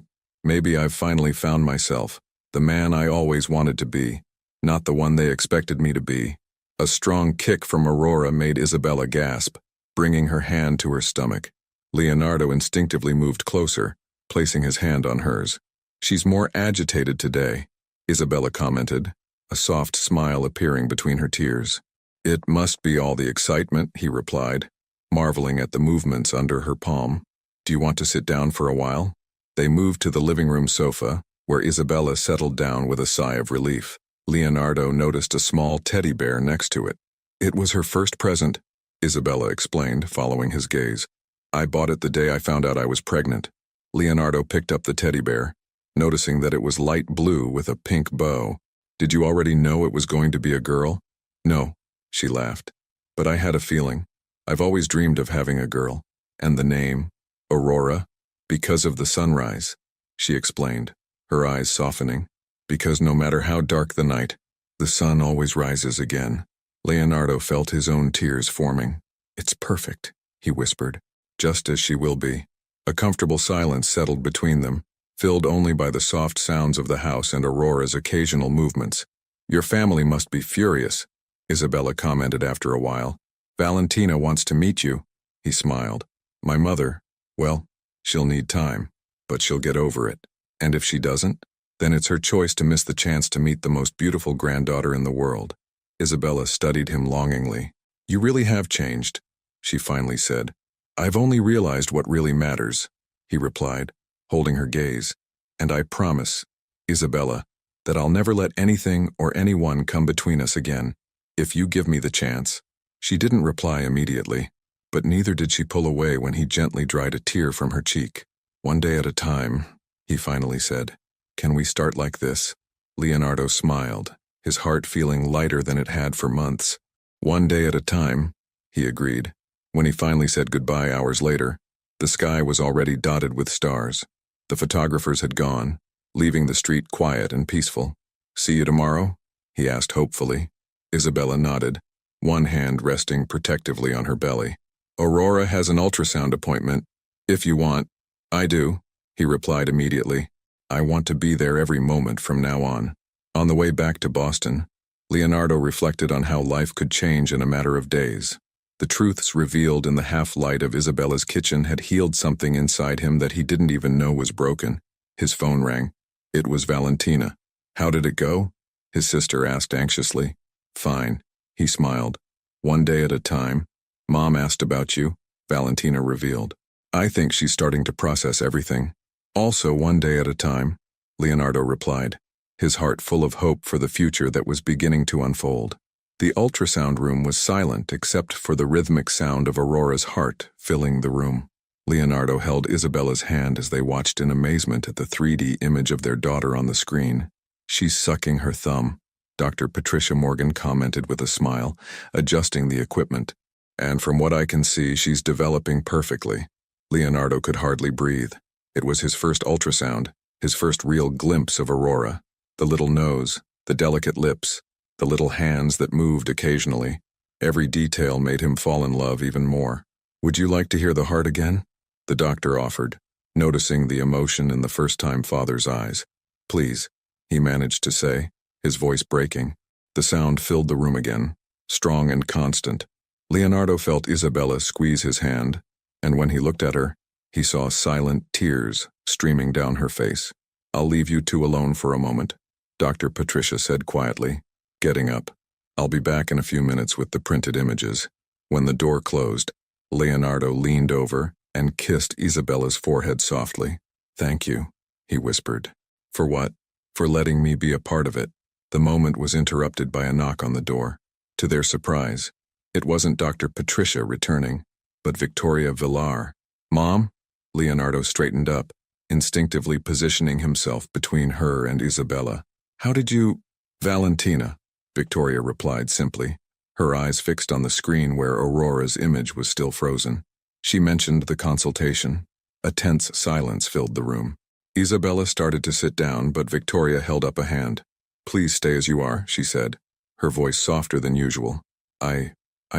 I've finally found myself, the man I always wanted to be, not the one they expected me to be. A strong kick from Aurora made Isabella gasp, bringing her hand to her stomach. Leonardo instinctively moved closer, placing his hand on hers. She's more agitated today, Isabella commented, a soft smile appearing between her tears. It must be all the excitement, he replied, marveling at the movements under her palm. Do you want to sit down for a while? They moved to the living room sofa, where Isabella settled down with a sigh of relief. Leonardo noticed a small teddy bear next to it. It was her first present, Isabella explained, following his gaze. I bought it the day I found out I was pregnant. Leonardo picked up the teddy bear, noticing that it was light blue with a pink bow. Did you already know it was going to be a girl? No, she laughed. But I had a feeling. I've always dreamed of having a girl. And the name, Aurora, because of the sunrise, she explained, her eyes softening. Because no matter how dark the night, the sun always rises again. Leonardo felt his own tears forming. It's perfect, he whispered, just as she will be. A comfortable silence settled between them, filled only by the soft sounds of the house and Aurora's occasional movements. Your family must be furious, Isabella commented after a while. Valentina wants to meet you, he smiled. My mother, well, she'll need time, but she'll get over it. And if she doesn't, then it's her choice to miss the chance to meet the most beautiful granddaughter in the world. Isabella studied him longingly. You really have changed, she finally said. I've only realized what really matters, he replied, holding her gaze. And I promise, Isabella, that I'll never let anything or anyone come between us again, if you give me the chance. She didn't reply immediately, but neither did she pull away when he gently dried a tear from her cheek. One day at a time, he finally said. Can we start like this? Leonardo smiled, his heart feeling lighter than it had for months. One day at a time, he agreed. When he finally said goodbye hours later, the sky was already dotted with stars. The photographers had gone, leaving the street quiet and peaceful. See you tomorrow? He asked hopefully. Isabella nodded, one hand resting protectively on her belly. Aurora has an ultrasound appointment. If you want. I do, he replied immediately. I want to be there every moment from now on. On the way back to Boston, Leonardo reflected on how life could change in a matter of days. The truths revealed in the half-light of Isabella's kitchen had healed something inside him that he didn't even know was broken. His phone rang. It was Valentina. How did it go? his sister asked anxiously. Fine, he smiled. One day at a time. Mom asked about you, Valentina revealed. I think she's starting to process everything. Also one day at a time, Leonardo replied, his heart full of hope for the future that was beginning to unfold. The ultrasound room was silent except for the rhythmic sound of Aurora's heart filling the room. Leonardo held Isabella's hand as they watched in amazement at the 3D image of their daughter on the screen. She's sucking her thumb, Dr. Patricia Morgan commented with a smile, adjusting the equipment. And from what I can see, she's developing perfectly. Leonardo could hardly breathe. It was his first ultrasound, his first real glimpse of Aurora. The little nose, the delicate lips, the little hands that moved occasionally. Every detail made him fall in love even more. Would you like to hear the heart again? The doctor offered, noticing the emotion in the first-time father's eyes. Please, he managed to say, his voice breaking. The sound filled the room again, strong and constant. Leonardo felt Isabella squeeze his hand, and when he looked at her, he saw silent tears streaming down her face. I'll leave you two alone for a moment, Dr. Patricia said quietly, getting up. I'll be back in a few minutes with the printed images. When the door closed, Leonardo leaned over and kissed Isabella's forehead softly. Thank you, he whispered. For what? For letting me be a part of it. The moment was interrupted by a knock on the door. To their surprise, it wasn't Dr. Patricia returning, but Victoria Villar. Mom? Leonardo straightened up, instinctively positioning himself between her and Isabella. How did you… Valentina, Victoria replied simply, her eyes fixed on the screen where Aurora's image was still frozen. She mentioned the consultation. A tense silence filled the room. Isabella started to sit down, but Victoria held up a hand. Please stay as you are, she said, her voice softer than usual. I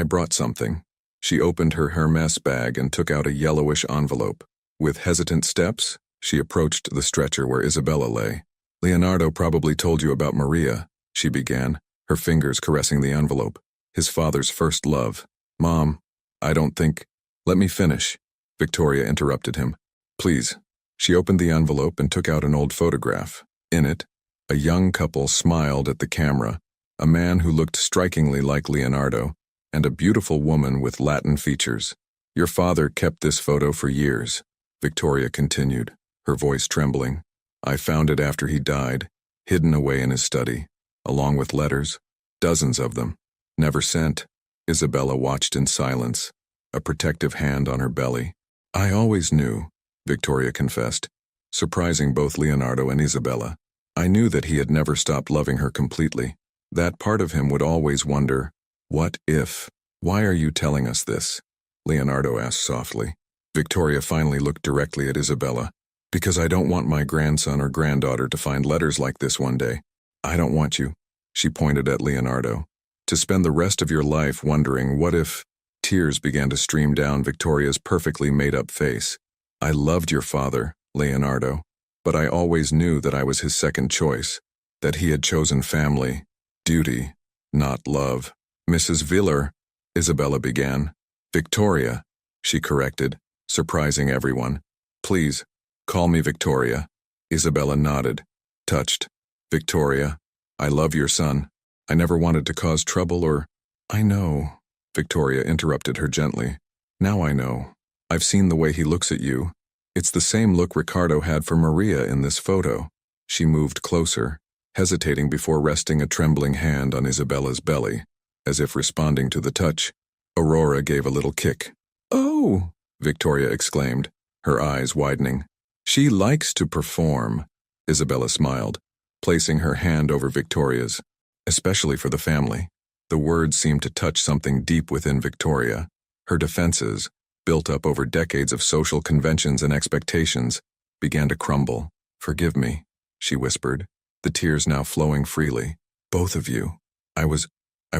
brought something. She opened her Hermes bag and took out a yellowish envelope. With hesitant steps, she approached the stretcher where Isabella lay. Leonardo probably told you about Maria, she began, her fingers caressing the envelope. His father's first love. Mom, I don't think… Let me finish, Victoria interrupted him. Please. She opened the envelope and took out an old photograph. In it, a young couple smiled at the camera, a man who looked strikingly like Leonardo, and a beautiful woman with Latin features. Your father kept this photo for years, Victoria continued, her voice trembling. I found it after he died, hidden away in his study, along with letters, dozens of them, never sent. Isabella watched in silence, a protective hand on her belly. I always knew, Victoria confessed, surprising both Leonardo and Isabella. I knew that he had never stopped loving her completely. That part of him would always wonder, what if? Why are you telling us this? Leonardo asked softly. Victoria finally looked directly at Isabella. Because I don't want my grandson or granddaughter to find letters like this one day. I don't want you, she pointed at Leonardo, to spend the rest of your life wondering what if… Tears began to stream down Victoria's perfectly made-up face. I loved your father, Leonardo, but I always knew that I was his second choice, that he had chosen family, duty, not love. Mrs. Villar, Isabella began. Victoria, she corrected, surprising everyone. Please, call me Victoria. Isabella nodded, touched. Victoria, I love your son. I never wanted to cause trouble or… I know, Victoria interrupted her gently. Now I know. I've seen the way he looks at you. It's the same look Ricardo had for Maria in this photo. She moved closer, hesitating before resting a trembling hand on Isabella's belly, as if responding to the touch. Aurora gave a little kick. Oh, Victoria exclaimed, her eyes widening. She likes to perform, Isabella smiled, placing her hand over Victoria's, especially for the family. The words seemed to touch something deep within Victoria. Her defenses, built up over decades of social conventions and expectations, began to crumble. Forgive me, she whispered, the tears now flowing freely. Both of you. I was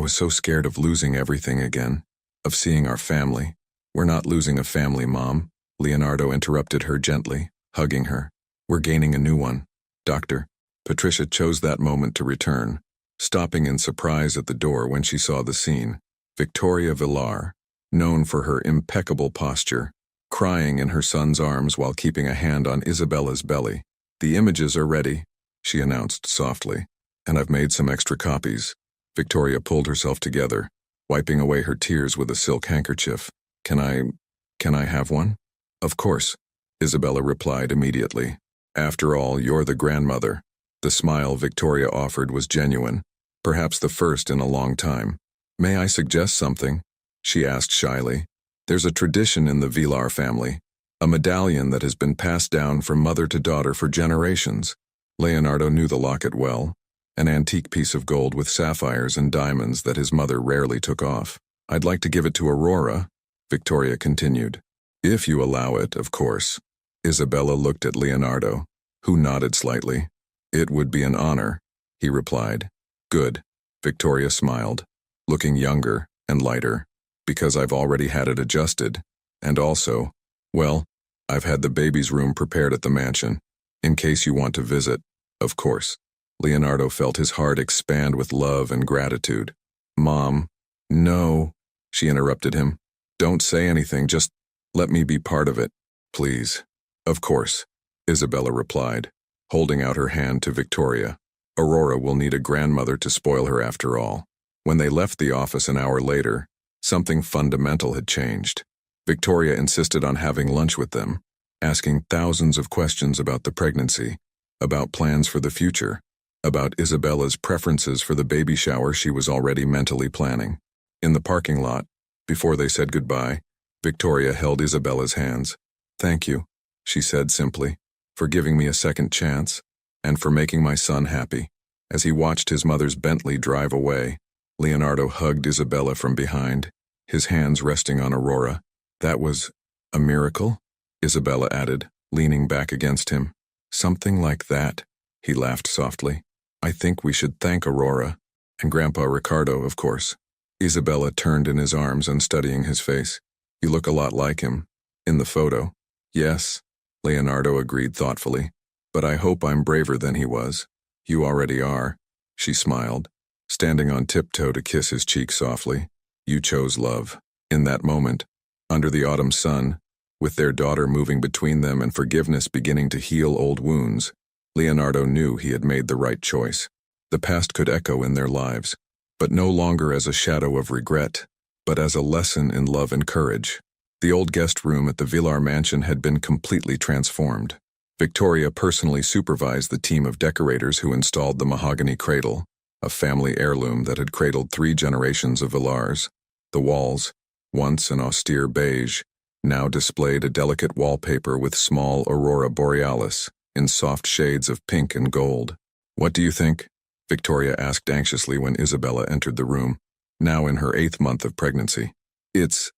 so scared of losing everything again, of seeing our family. We're not losing a family, Mom, Leonardo interrupted her gently, hugging her. We're gaining a new one. Doctor. Patricia chose that moment to return, stopping in surprise at the door when she saw the scene. Victoria Villar, known for her impeccable posture, crying in her son's arms while keeping a hand on Isabella's belly. The images are ready, she announced softly. And I've made some extra copies. Victoria pulled herself together, wiping away her tears with a silk handkerchief. Can I have one? Of course, Isabella replied immediately. After all, you're the grandmother. The smile Victoria offered was genuine, perhaps the first in a long time. May I suggest something? She asked shyly. There's a tradition in the Villar family, a medallion that has been passed down from mother to daughter for generations. Leonardo knew the locket well, an antique piece of gold with sapphires and diamonds that his mother rarely took off. I'd like to give it to Aurora, Victoria continued. If you allow it, of course. Isabella looked at Leonardo, who nodded slightly. It would be an honor, he replied. Good, Victoria smiled, looking younger and lighter, because I've already had it adjusted, and also, well, I've had the baby's room prepared at the mansion, in case you want to visit, of course. Leonardo felt his heart expand with love and gratitude. Mom, no, she interrupted him. Don't say anything, just let me be part of it, please. Of course, Isabella replied, holding out her hand to Victoria. Aurora will need a grandmother to spoil her after all. When they left the office an hour later, something fundamental had changed. Victoria insisted on having lunch with them, asking thousands of questions about the pregnancy, about plans for the future, about Isabella's preferences for the baby shower she was already mentally planning. In the parking lot, before they said goodbye, Victoria held Isabella's hands. Thank you, she said simply, for giving me a second chance, and for making my son happy. As he watched his mother's Bentley drive away, Leonardo hugged Isabella from behind, his hands resting on Aurora. That was a miracle? Isabella added, leaning back against him. Something like that, he laughed softly. I think we should thank Aurora, and Grandpa Ricardo, of course. Isabella turned in his arms, unstudying his face. You look a lot like him. In the photo. Yes, Leonardo agreed thoughtfully. But I hope I'm braver than he was. You already are, she smiled, standing on tiptoe to kiss his cheek softly. You chose love. In that moment, under the autumn sun, with their daughter moving between them and forgiveness beginning to heal old wounds, Leonardo knew he had made the right choice. The past could echo in their lives, but no longer as a shadow of regret, but as a lesson in love and courage. The old guest room at the Villar mansion had been completely transformed. Victoria personally supervised the team of decorators who installed the mahogany cradle, a family heirloom that had cradled 3 generations of Villars. The walls, once an austere beige, now displayed a delicate wallpaper with small aurora borealis in soft shades of pink and gold. What do you think? Victoria asked anxiously when Isabella entered the room, now in her 8th month of pregnancy. It's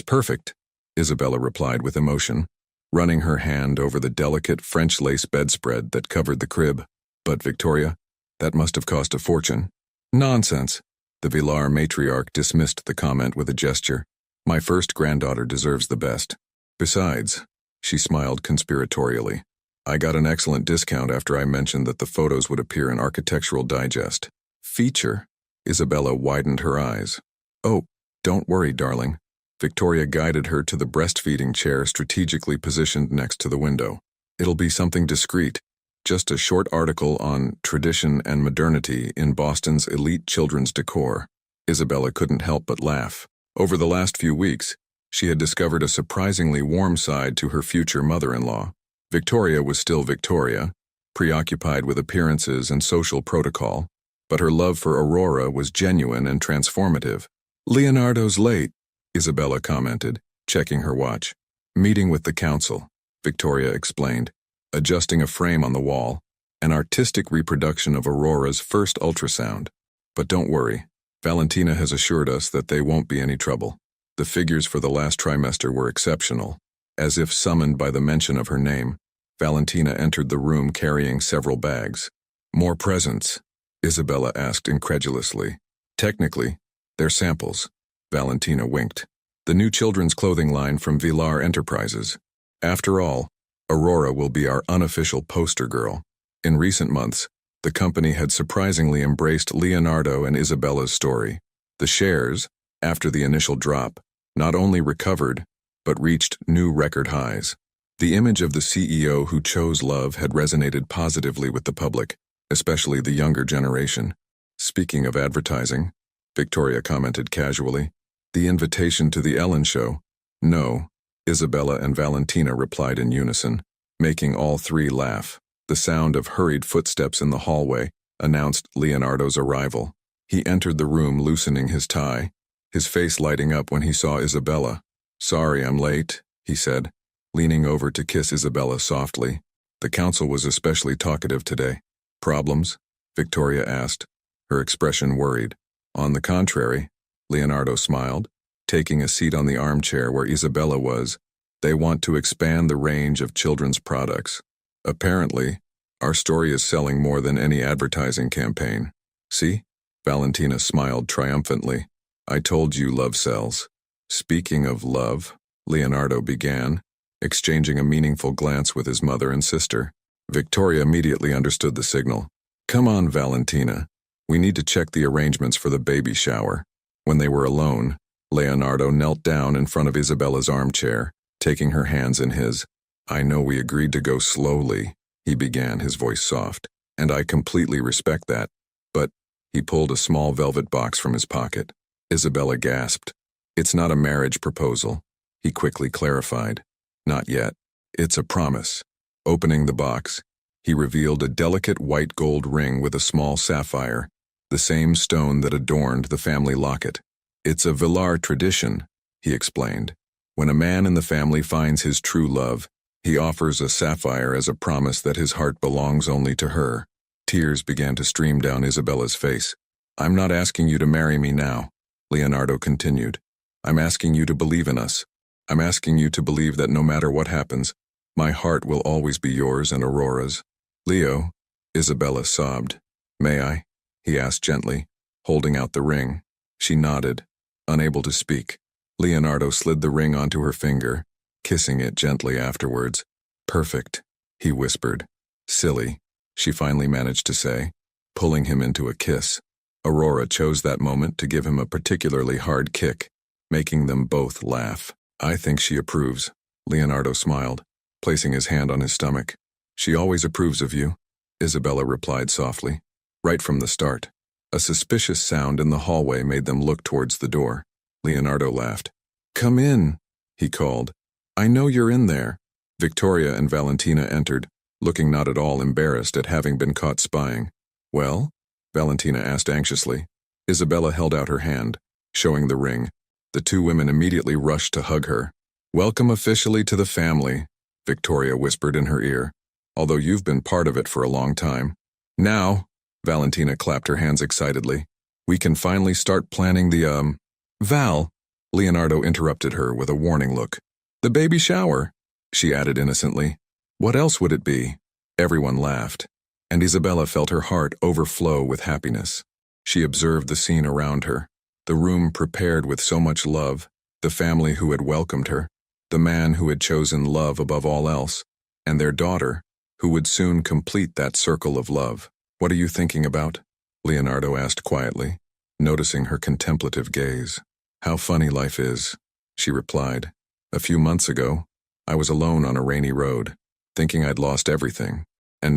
perfect, Isabella replied with emotion, running her hand over the delicate French lace bedspread that covered the crib. But Victoria, that must have cost a fortune. Nonsense. The Villar matriarch dismissed the comment with a gesture. My first granddaughter deserves the best. Besides, she smiled conspiratorially, I got an excellent discount after I mentioned that the photos would appear in Architectural Digest. Feature? Isabella widened her eyes. Oh, don't worry, darling. Victoria guided her to the breastfeeding chair strategically positioned next to the window. It'll be something discreet, just a short article on tradition and modernity in Boston's elite children's decor. Isabella couldn't help but laugh. Over the last few weeks, she had discovered a surprisingly warm side to her future mother-in-law. Victoria was still Victoria, preoccupied with appearances and social protocol, but her love for Aurora was genuine and transformative. Leonardo's late, Isabella commented, checking her watch. Meeting with the council, Victoria explained, adjusting a frame on the wall, an artistic reproduction of Aurora's first ultrasound. But don't worry, Valentina has assured us that they won't be any trouble. The figures for the last trimester were exceptional. As if summoned by the mention of her name, Valentina entered the room carrying several bags. More presents? Isabella asked incredulously. Technically, they're samples. Valentina winked. The new children's clothing line from Villar Enterprises. After all, Aurora will be our unofficial poster girl. In recent months, the company had surprisingly embraced Leonardo and Isabella's story. The shares, after the initial drop, not only recovered, but reached new record highs. The image of the CEO who chose love had resonated positively with the public, especially the younger generation. Speaking of advertising, Victoria commented casually, the invitation to the Ellen show? No, Isabella and Valentina replied in unison, making all three laugh. The sound of hurried footsteps in the hallway announced Leonardo's arrival. He entered the room loosening his tie, his face lighting up when he saw Isabella. Sorry I'm late, he said, leaning over to kiss Isabella softly. The council was especially talkative today. Problems? Victoria asked, her expression worried. On the contrary, Leonardo smiled, taking a seat on the armchair where Isabella was. They want to expand the range of children's products. Apparently, our story is selling more than any advertising campaign. See? Valentina smiled triumphantly. I told you love sells. Speaking of love, Leonardo began, exchanging a meaningful glance with his mother and sister. Victoria immediately understood the signal. Come on, Valentina. We need to check the arrangements for the baby shower. When they were alone, Leonardo knelt down in front of Isabella's armchair, taking her hands in his. I know we agreed to go slowly, he began, his voice soft, and I completely respect that. But he pulled a small velvet box from his pocket. Isabella gasped. It's not a marriage proposal, he quickly clarified. Not yet. It's a promise. Opening the box, he revealed a delicate white gold ring with a small sapphire, the same stone that adorned the family locket. It's a Villar tradition, he explained. When a man in the family finds his true love, he offers a sapphire as a promise that his heart belongs only to her. Tears began to stream down Isabella's face. I'm not asking you to marry me now, Leonardo continued. I'm asking you to believe in us. I'm asking you to believe that no matter what happens, my heart will always be yours and Aurora's. Leo, Isabella sobbed. May I? He asked gently, holding out the ring. She nodded, unable to speak. Leonardo slid the ring onto her finger, kissing it gently afterwards. Perfect, he whispered. Silly, she finally managed to say, pulling him into a kiss. Aurora chose that moment to give him a particularly hard kick, making them both laugh. I think she approves, Leonardo smiled, placing his hand on his stomach. She always approves of you, Isabella replied softly. Right from the start. A suspicious sound in the hallway made them look towards the door. Leonardo laughed. Come in, he called. I know you're in there. Victoria and Valentina entered, looking not at all embarrassed at having been caught spying. Well? Valentina asked anxiously. Isabella held out her hand, showing the ring. The two women immediately rushed to hug her. Welcome officially to the family, Victoria whispered in her ear, although you've been part of it for a long time. Now, Valentina clapped her hands excitedly, we can finally start planning the, Val, Leonardo interrupted her with a warning look. The baby shower, she added innocently. What else would it be? Everyone laughed, and Isabella felt her heart overflow with happiness. She observed the scene around her, the room prepared with so much love, the family who had welcomed her, the man who had chosen love above all else, and their daughter, who would soon complete that circle of love. What are you thinking about? Leonardo asked quietly, noticing her contemplative gaze. How funny life is, she replied. A few months ago, I was alone on a rainy road, thinking I'd lost everything. And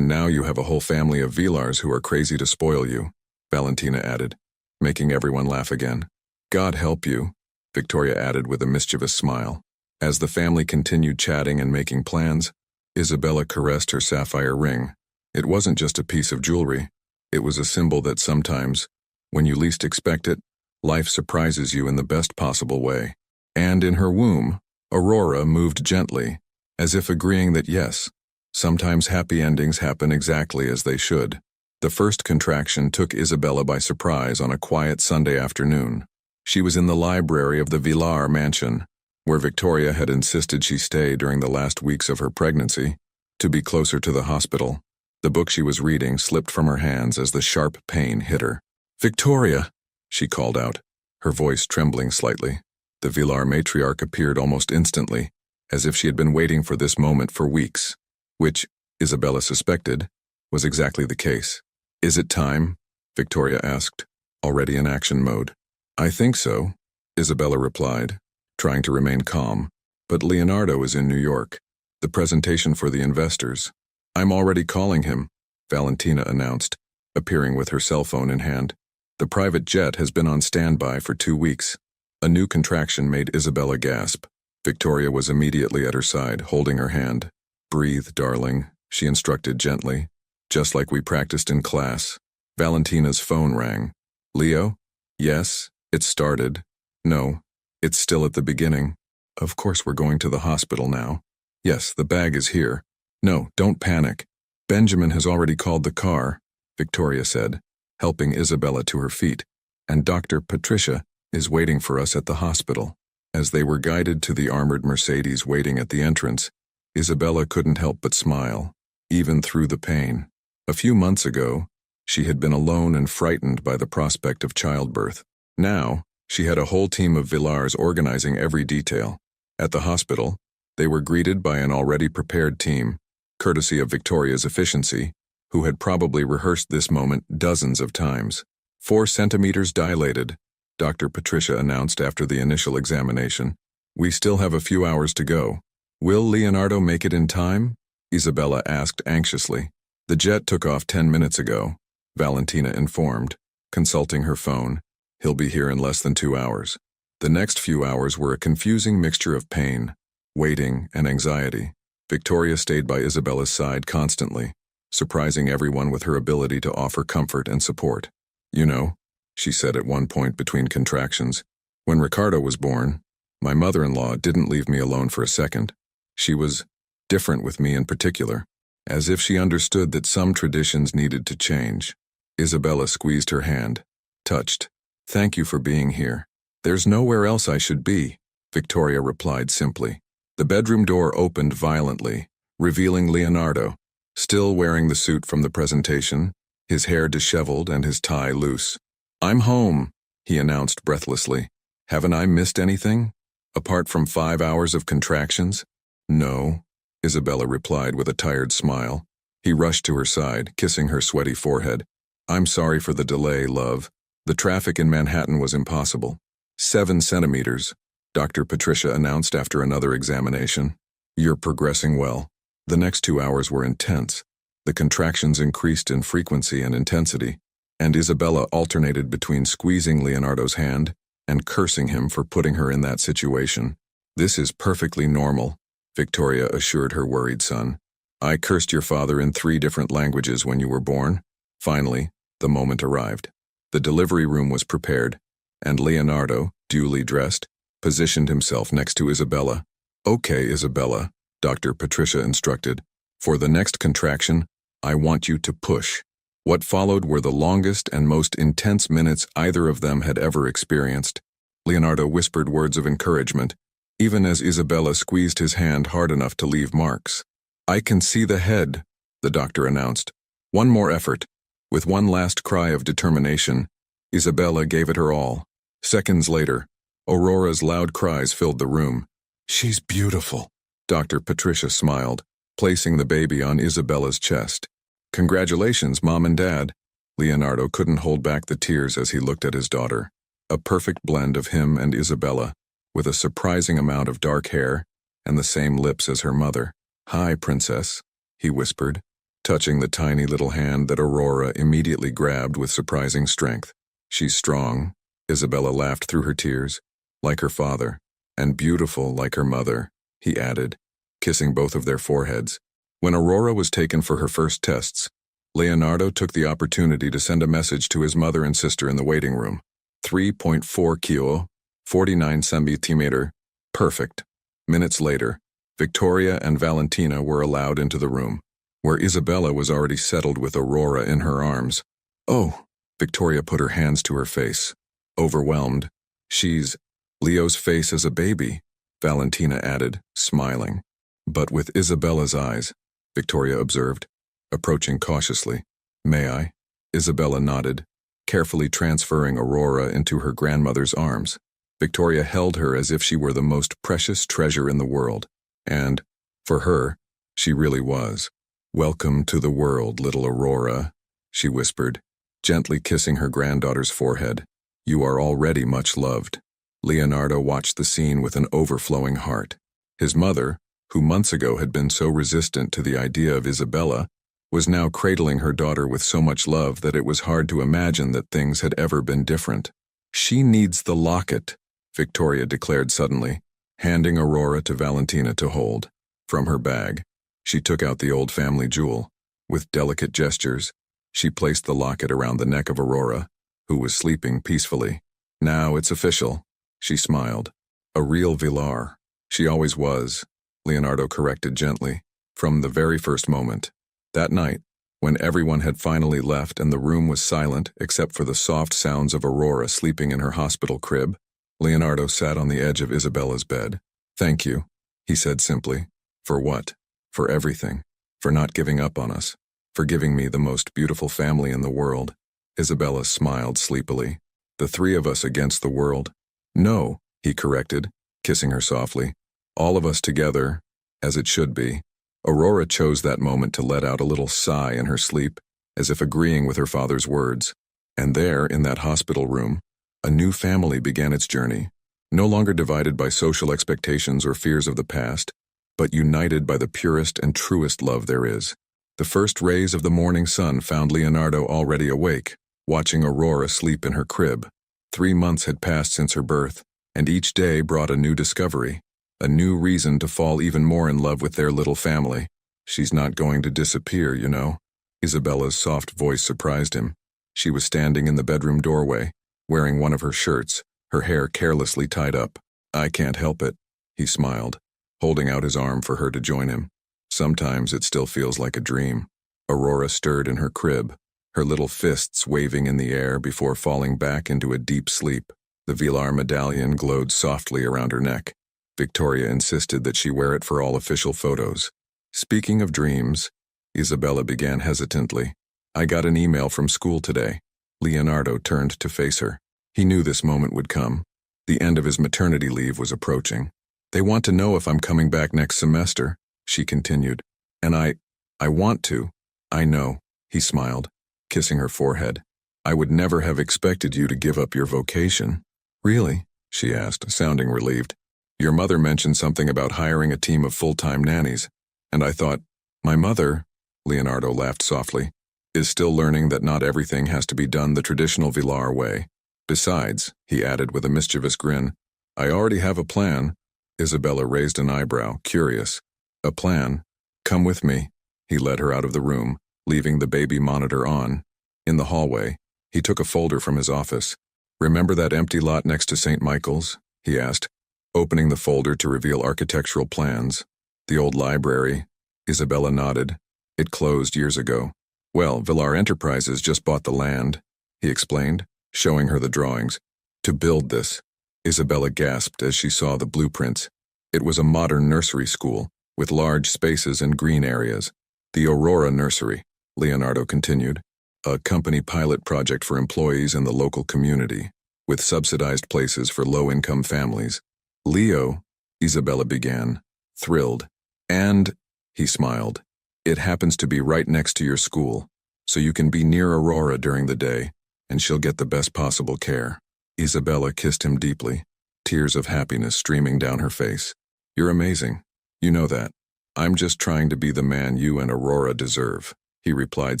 now you have a whole family of Villars who are crazy to spoil you, Valentina added, making everyone laugh again. God help you, Victoria added with a mischievous smile. As the family continued chatting and making plans, Isabella caressed her sapphire ring. It wasn't just a piece of jewelry. It was a symbol that sometimes, when you least expect it, life surprises you in the best possible way. And in her womb, Aurora moved gently, as if agreeing that yes, sometimes happy endings happen exactly as they should. The first contraction took Isabella by surprise on a quiet Sunday afternoon. She was in the library of the Villar mansion, where Victoria had insisted she stay during the last weeks of her pregnancy, to be closer to the hospital. The book she was reading slipped from her hands as the sharp pain hit her. Victoria, she called out, her voice trembling slightly. The Villar matriarch appeared almost instantly, as if she had been waiting for this moment for weeks, which, Isabella suspected, was exactly the case. Is it time? Victoria asked, already in action mode. I think so, Isabella replied, trying to remain calm. But Leonardo is in New York. The presentation for the investors. I'm already calling him. Valentina announced, appearing with her cell phone in hand. The private jet has been on standby for 2 weeks. A new contraction made Isabella gasp. Victoria was immediately at her side, holding her hand. "Breathe, darling," she instructed gently, "just like we practiced in class." Valentina's phone rang. "Leo?" "Yes, it started." "No, it's still at the beginning." "Of course we're going to the hospital now." "Yes, the bag is here." "No, don't panic. Benjamin has already called the car," Victoria said, helping Isabella to her feet, "and Dr. Patricia is waiting for us at the hospital." As they were guided to the armored Mercedes waiting at the entrance, Isabella couldn't help but smile, even through the pain. A few months ago, she had been alone and frightened by the prospect of childbirth. Now, she had a whole team of Villars organizing every detail. At the hospital, they were greeted by an already prepared team, courtesy of Victoria's efficiency, who had probably rehearsed this moment dozens of times. 4 centimeters dilated, Dr. Patricia announced after the initial examination. "We still have a few hours to go." "Will Leonardo make it in time?" Isabella asked anxiously. "The jet took off 10 minutes ago," Valentina informed, consulting her phone. "He'll be here in less than 2 hours." The next few hours were a confusing mixture of pain, waiting, and anxiety. Victoria stayed by Isabella's side constantly, surprising everyone with her ability to offer comfort and support. "You know," she said at one point between contractions, "when Ricardo was born, my mother-in-law didn't leave me alone for a second. She was different with me in particular, as if she understood that some traditions needed to change." Isabella squeezed her hand, touched. "Thank you for being here." "There's nowhere else I should be," Victoria replied simply. The bedroom door opened violently, revealing Leonardo, still wearing the suit from the presentation, his hair disheveled and his tie loose. "I'm home," he announced breathlessly. "Haven't I missed anything? Apart from 5 hours of contractions?" "No," Isabella replied with a tired smile. He rushed to her side, kissing her sweaty forehead. "I'm sorry for the delay, love. The traffic in Manhattan was impossible." 7 centimeters, Dr. Patricia announced after another examination. "You're progressing well." The next 2 hours were intense. The contractions increased in frequency and intensity, and Isabella alternated between squeezing Leonardo's hand and cursing him for putting her in that situation. "This is perfectly normal," Victoria assured her worried son. "I cursed your father in 3 different languages when you were born." Finally, the moment arrived. The delivery room was prepared, and Leonardo, duly dressed, positioned himself next to Isabella. "Okay, Isabella," Dr. Patricia instructed. "For the next contraction, I want you to push." What followed were the longest and most intense minutes either of them had ever experienced. Leonardo whispered words of encouragement, even as Isabella squeezed his hand hard enough to leave marks. "I can see the head," the doctor announced. One more effort. With one last cry of determination, Isabella gave it her all. Seconds later, Aurora's loud cries filled the room. "She's beautiful," Dr. Patricia smiled, placing the baby on Isabella's chest. "Congratulations, Mom and Dad." Leonardo couldn't hold back the tears as he looked at his daughter. A perfect blend of him and Isabella, with a surprising amount of dark hair and the same lips as her mother. "Hi, Princess," he whispered, touching the tiny little hand that Aurora immediately grabbed with surprising strength. "She's strong," Isabella laughed through her tears, "like her father, and beautiful like her mother," he added, kissing both of their foreheads. When Aurora was taken for her first tests, Leonardo took the opportunity to send a message to his mother and sister in the waiting room. 3.4 kilo, 49 centimeter, perfect. Minutes later, Victoria and Valentina were allowed into the room, where Isabella was already settled with Aurora in her arms. "Oh," Victoria put her hands to her face. Overwhelmed. "She's Leo's face as a baby," Valentina added, smiling. "But with Isabella's eyes," Victoria observed, approaching cautiously. "May I?" Isabella nodded, carefully transferring Aurora into her grandmother's arms. Victoria held her as if she were the most precious treasure in the world, and, for her, she really was. "Welcome to the world, little Aurora," she whispered, gently kissing her granddaughter's forehead. "You are already much loved." Leonardo watched the scene with an overflowing heart. His mother, who months ago had been so resistant to the idea of Isabella, was now cradling her daughter with so much love that it was hard to imagine that things had ever been different. "She needs the locket," Victoria declared suddenly, handing Aurora to Valentina to hold. From her bag, she took out the old family jewel. With delicate gestures, she placed the locket around the neck of Aurora, who was sleeping peacefully. "Now it's official," she smiled. "A real Villar." "She always was," Leonardo corrected gently, "from the very first moment." That night, when everyone had finally left and the room was silent except for the soft sounds of Aurora sleeping in her hospital crib, Leonardo sat on the edge of Isabella's bed. "Thank you," he said simply. "For what?" "For everything. For not giving up on us. For giving me the most beautiful family in the world." Isabella smiled sleepily. "The three of us against the world?" "No," he corrected, kissing her softly. "All of us together, as it should be." Aurora chose that moment to let out a little sigh in her sleep, as if agreeing with her father's words. And there, in that hospital room, a new family began its journey, no longer divided by social expectations or fears of the past, but united by the purest and truest love there is. The first rays of the morning sun found Leonardo already awake, watching Aurora sleep in her crib. 3 months had passed since her birth, and each day brought a new discovery, a new reason to fall even more in love with their little family. "She's not going to disappear, you know." Isabella's soft voice surprised him. She was standing in the bedroom doorway, wearing one of her shirts, her hair carelessly tied up. "I can't help it," he smiled, holding out his arm for her to join him. "Sometimes it still feels like a dream." Aurora stirred in her crib, her little fists waving in the air before falling back into a deep sleep. The Villar medallion glowed softly around her neck. Victoria insisted that she wear it for all official photos. "Speaking of dreams," Isabella began hesitantly, "I got an email from school today." Leonardo turned to face her. He knew this moment would come. The end of his maternity leave was approaching. "They want to know if I'm coming back next semester," she continued. "And I want to." "I know," he smiled, kissing her forehead. "I would never have expected you to give up your vocation." "Really?" she asked, sounding relieved. "Your mother mentioned something about hiring a team of full-time nannies, and I thought, my mother," Leonardo laughed softly, "is still learning that not everything has to be done the traditional Villar way. Besides," he added with a mischievous grin, "I already have a plan." Isabella raised an eyebrow, curious. "A plan? Come with me." He led her out of the room, leaving the baby monitor on. In the hallway, he took a folder from his office. "Remember that empty lot next to St. Michael's?" he asked, opening the folder to reveal architectural plans. "The old library?" Isabella nodded. "It closed years ago." "Well, Villar Enterprises just bought the land," he explained, showing her the drawings. "To build this." Isabella gasped as she saw the blueprints. It was a modern nursery school, with large spaces and green areas. "The Aurora Nursery," Leonardo continued, "a company pilot project for employees in the local community, with subsidized places for low-income families. "Leo," Isabella began, thrilled. "And," he smiled, "it happens to be right next to your school, so you can be near Aurora during the day, and she'll get the best possible care." Isabella kissed him deeply, tears of happiness streaming down her face. "You're amazing. You know that. I'm just trying to be the man you and Aurora deserve," he replied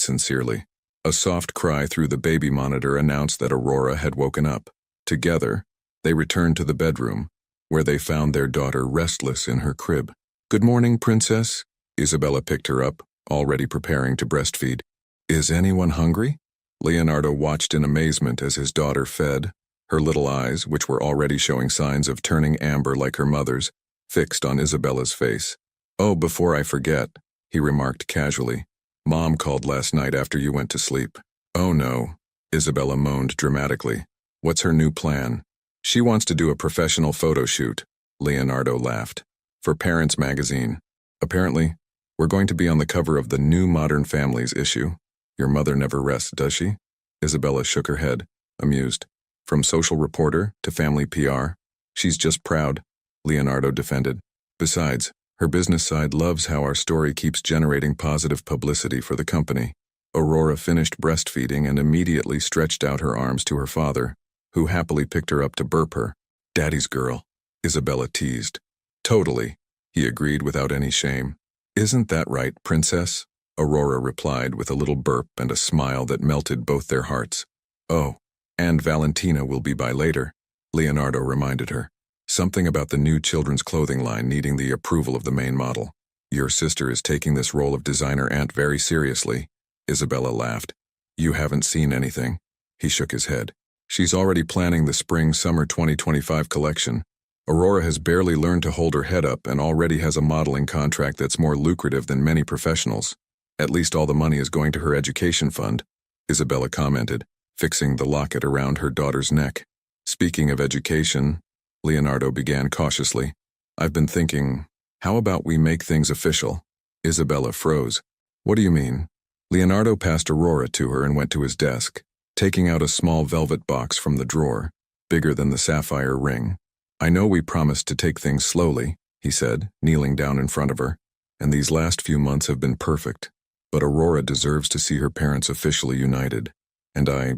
sincerely. A soft cry through the baby monitor announced that Aurora had woken up. Together, they returned to the bedroom, where they found their daughter restless in her crib. "Good morning, princess." Isabella picked her up, already preparing to breastfeed. "Is anyone hungry?" Leonardo watched in amazement as his daughter fed, her little eyes, which were already showing signs of turning amber like her mother's, fixed on Isabella's face. "Oh, before I forget," he remarked casually, "Mom called last night after you went to sleep." "Oh no," Isabella moaned dramatically. "What's her new plan?" "She wants to do a professional photo shoot," Leonardo laughed, "for Parents magazine. Apparently, we're going to be on the cover of the new Modern Families issue." "Your mother never rests, does she?" Isabella shook her head, amused. "From social reporter to family PR, she's just proud," Leonardo defended. "Besides, her business side loves how our story keeps generating positive publicity for the company." Aurora finished breastfeeding and immediately stretched out her arms to her father, who happily picked her up to burp her. "Daddy's girl," Isabella teased. "Totally," he agreed without any shame. "Isn't that right, princess?" Aurora replied with a little burp and a smile that melted both their hearts. Oh, and Valentina will be by later, Leonardo reminded her. Something about the new children's clothing line needing the approval of the main model. Your sister is taking this role of designer aunt very seriously, Isabella laughed. You haven't seen anything. He shook his head. She's already planning the spring-summer 2025 collection. Aurora has barely learned to hold her head up and already has a modeling contract that's more lucrative than many professionals. At least all the money is going to her education fund, Isabella commented, fixing the locket around her daughter's neck. Speaking of education, Leonardo began cautiously. I've been thinking, how about we make things official? Isabella froze. What do you mean? Leonardo passed Aurora to her and went to his desk, taking out a small velvet box from the drawer, bigger than the sapphire ring. I know we promised to take things slowly, he said, kneeling down in front of her, and these last few months have been perfect. But Aurora deserves to see her parents officially united. And I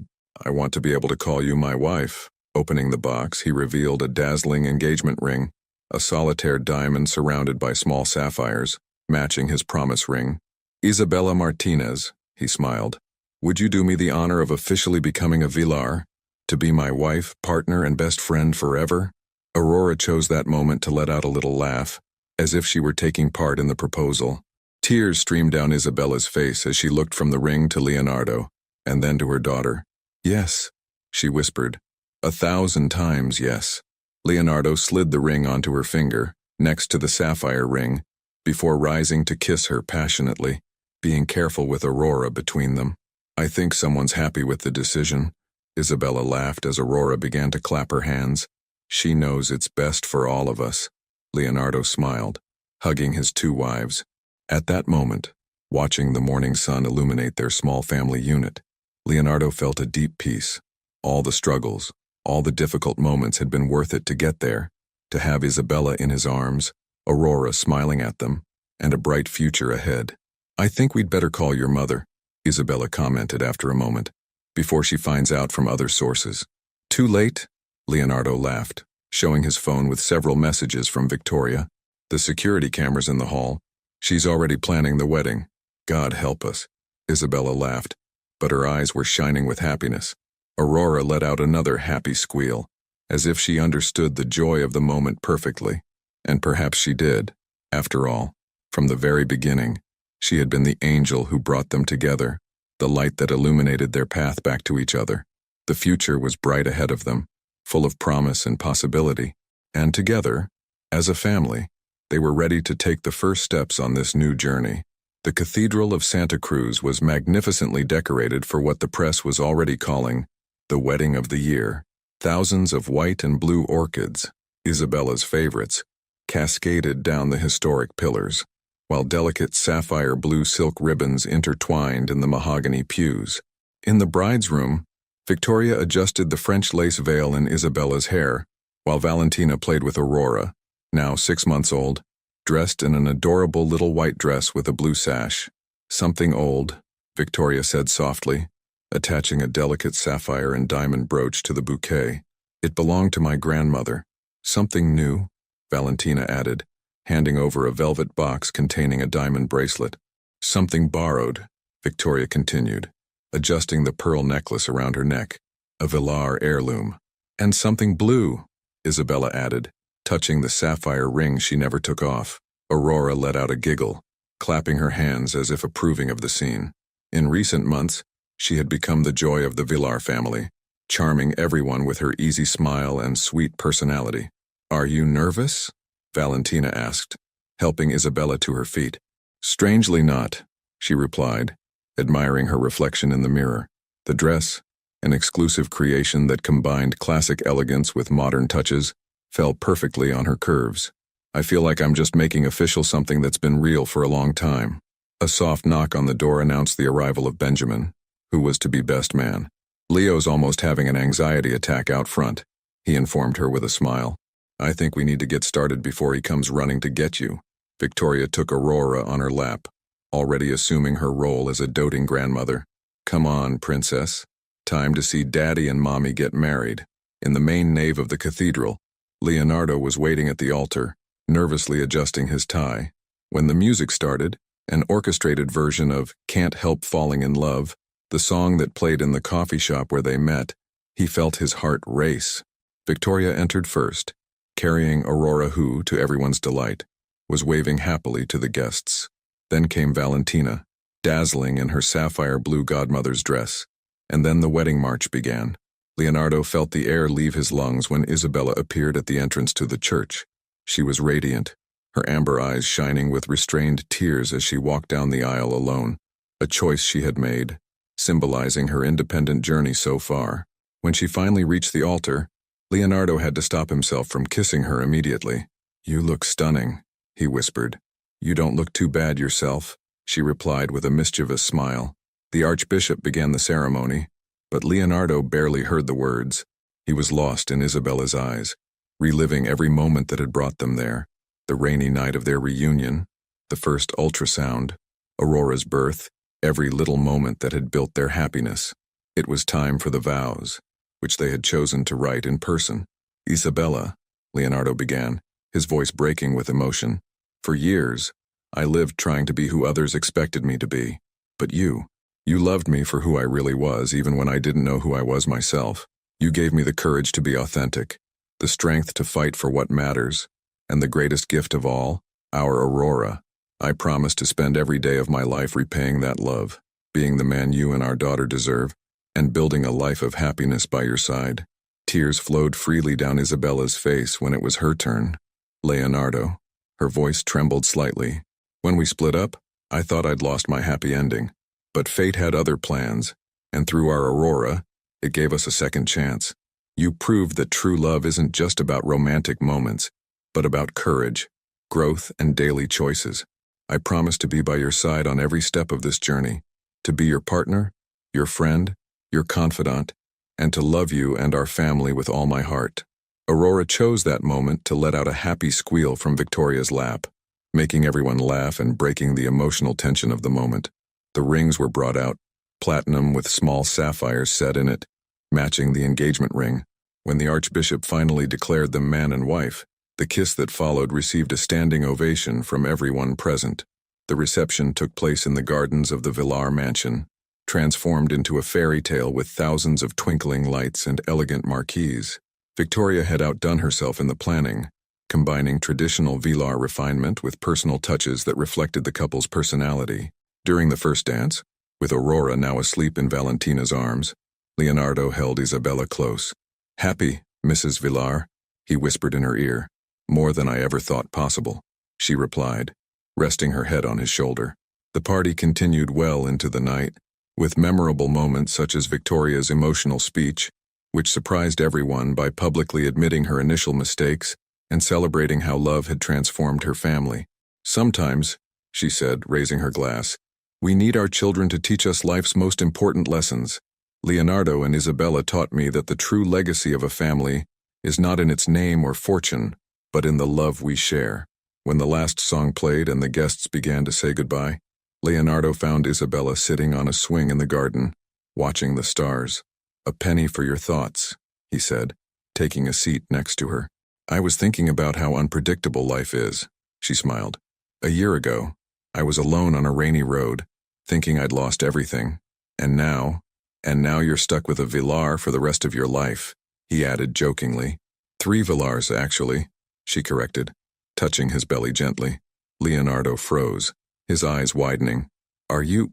want to be able to call you my wife. Opening the box, he revealed a dazzling engagement ring, a solitaire diamond surrounded by small sapphires, matching his promise ring. Isabella Martinez, he smiled. Would you do me the honor of officially becoming a Villar? To be my wife, partner, and best friend forever? Aurora chose that moment to let out a little laugh, as if she were taking part in the proposal. Tears streamed down Isabella's face as she looked from the ring to Leonardo, and then to her daughter. Yes, she whispered. 1,000 times yes. Leonardo slid the ring onto her finger, next to the sapphire ring, before rising to kiss her passionately, being careful with Aurora between them. I think someone's happy with the decision. Isabella laughed as Aurora began to clap her hands. She knows it's best for all of us. Leonardo smiled, hugging his two wives. At that moment, watching the morning sun illuminate their small family unit, Leonardo felt a deep peace. All the struggles, all the difficult moments had been worth it to get there, to have Isabella in his arms, Aurora smiling at them, and a bright future ahead. I think we'd better call your mother, Isabella commented after a moment, before she finds out from other sources. Too late? Leonardo laughed, showing his phone with several messages from Victoria. The security cameras in the hall. She's already planning the wedding. God help us. Isabella laughed, but her eyes were shining with happiness. Aurora let out another happy squeal, as if she understood the joy of the moment perfectly. And perhaps she did. After all, from the very beginning, she had been the angel who brought them together, the light that illuminated their path back to each other. The future was bright ahead of them, full of promise and possibility, and together, as a family, they were ready to take the first steps on this new journey. The Cathedral of Santa Cruz was magnificently decorated for what the press was already calling the wedding of the year. Thousands of white and blue orchids, Isabella's favorites, cascaded down the historic pillars, while delicate sapphire blue silk ribbons intertwined in the mahogany pews. In the bride's room, Victoria adjusted the French lace veil in Isabella's hair, while Valentina played with Aurora, now 6 months old, dressed in an adorable little white dress with a blue sash. Something old, Victoria said softly, attaching a delicate sapphire and diamond brooch to the bouquet. It belonged to my grandmother. Something new, Valentina added, handing over a velvet box containing a diamond bracelet. Something borrowed, Victoria continued, adjusting the pearl necklace around her neck. A Villar heirloom. And something blue, Isabella added, touching the sapphire ring she never took off. Aurora let out a giggle, clapping her hands as if approving of the scene. In recent months, she had become the joy of the Villar family, charming everyone with her easy smile and sweet personality. Are you nervous? Valentina asked, helping Isabella to her feet. Strangely not, she replied, admiring her reflection in the mirror. The dress, an exclusive creation that combined classic elegance with modern touches, fell perfectly on her curves. I feel like I'm just making official something that's been real for a long time. A soft knock on the door announced the arrival of Benjamin, who was to be best man. Leo's almost having an anxiety attack out front, he informed her with a smile. I think we need to get started before he comes running to get you. Victoria took Aurora on her lap, already assuming her role as a doting grandmother. Come on, princess. Time to see Daddy and Mommy get married. In the main nave of the cathedral, Leonardo was waiting at the altar, nervously adjusting his tie. When the music started, an orchestrated version of Can't Help Falling in Love, the song that played in the coffee shop where they met. He felt his heart race. Victoria entered first, carrying Aurora who, to everyone's delight, was waving happily to the guests. Then came Valentina, dazzling in her sapphire blue godmother's dress. And then the wedding march began. Leonardo felt the air leave his lungs when Isabella appeared at the entrance to the church. She was radiant, her amber eyes shining with restrained tears as she walked down the aisle alone, a choice she had made, symbolizing her independent journey so far. When she finally reached the altar, Leonardo had to stop himself from kissing her immediately. "You look stunning," he whispered. "You don't look too bad yourself," she replied with a mischievous smile. The archbishop began the ceremony, but Leonardo barely heard the words. He was lost in Isabella's eyes, reliving every moment that had brought them there, the rainy night of their reunion, the first ultrasound, Aurora's birth, every little moment that had built their happiness. It was time for the vows, which they had chosen to write in person. "Isabella," Leonardo began, his voice breaking with emotion, "for years, I lived trying to be who others expected me to be. But you loved me for who I really was, even when I didn't know who I was myself. You gave me the courage to be authentic, the strength to fight for what matters, and the greatest gift of all, our Aurora. I promise to spend every day of my life repaying that love, being the man you and our daughter deserve, and building a life of happiness by your side." Tears flowed freely down Isabella's face when it was her turn. "Leonardo," her voice trembled slightly, "when we split up, I thought I'd lost my happy ending. But fate had other plans, and through our Aurora, it gave us a second chance. You proved that true love isn't just about romantic moments, but about courage, growth, and daily choices. I promise to be by your side on every step of this journey, to be your partner, your friend, your confidant, and to love you and our family with all my heart." Aurora chose that moment to let out a happy squeal from Victoria's lap, making everyone laugh and breaking the emotional tension of the moment. The rings were brought out, platinum with small sapphires set in it, matching the engagement ring. When the archbishop finally declared them man and wife, the kiss that followed received a standing ovation from everyone present. The reception took place in the gardens of the Villar mansion, transformed into a fairy tale with thousands of twinkling lights and elegant marquees. Victoria had outdone herself in the planning, combining traditional Villar refinement with personal touches that reflected the couple's personality. During the first dance, with Aurora now asleep in Valentina's arms, Leonardo held Isabella close. "Happy, Mrs. Villar," he whispered in her ear. "More than I ever thought possible," she replied, resting her head on his shoulder. The party continued well into the night, with memorable moments such as Victoria's emotional speech, which surprised everyone by publicly admitting her initial mistakes and celebrating how love had transformed her family. "Sometimes," she said, raising her glass, "we need our children to teach us life's most important lessons. Leonardo and Isabella taught me that the true legacy of a family is not in its name or fortune, but in the love we share." When the last song played and the guests began to say goodbye, Leonardo found Isabella sitting on a swing in the garden, watching the stars. "A penny for your thoughts," he said, taking a seat next to her. "I was thinking about how unpredictable life is," she smiled. "A year ago, I was alone on a rainy road, thinking I'd lost everything. And now you're stuck with a Villar for the rest of your life," he added jokingly. "3 Villars, actually," she corrected, touching his belly gently. Leonardo froze, his eyes widening. Are you?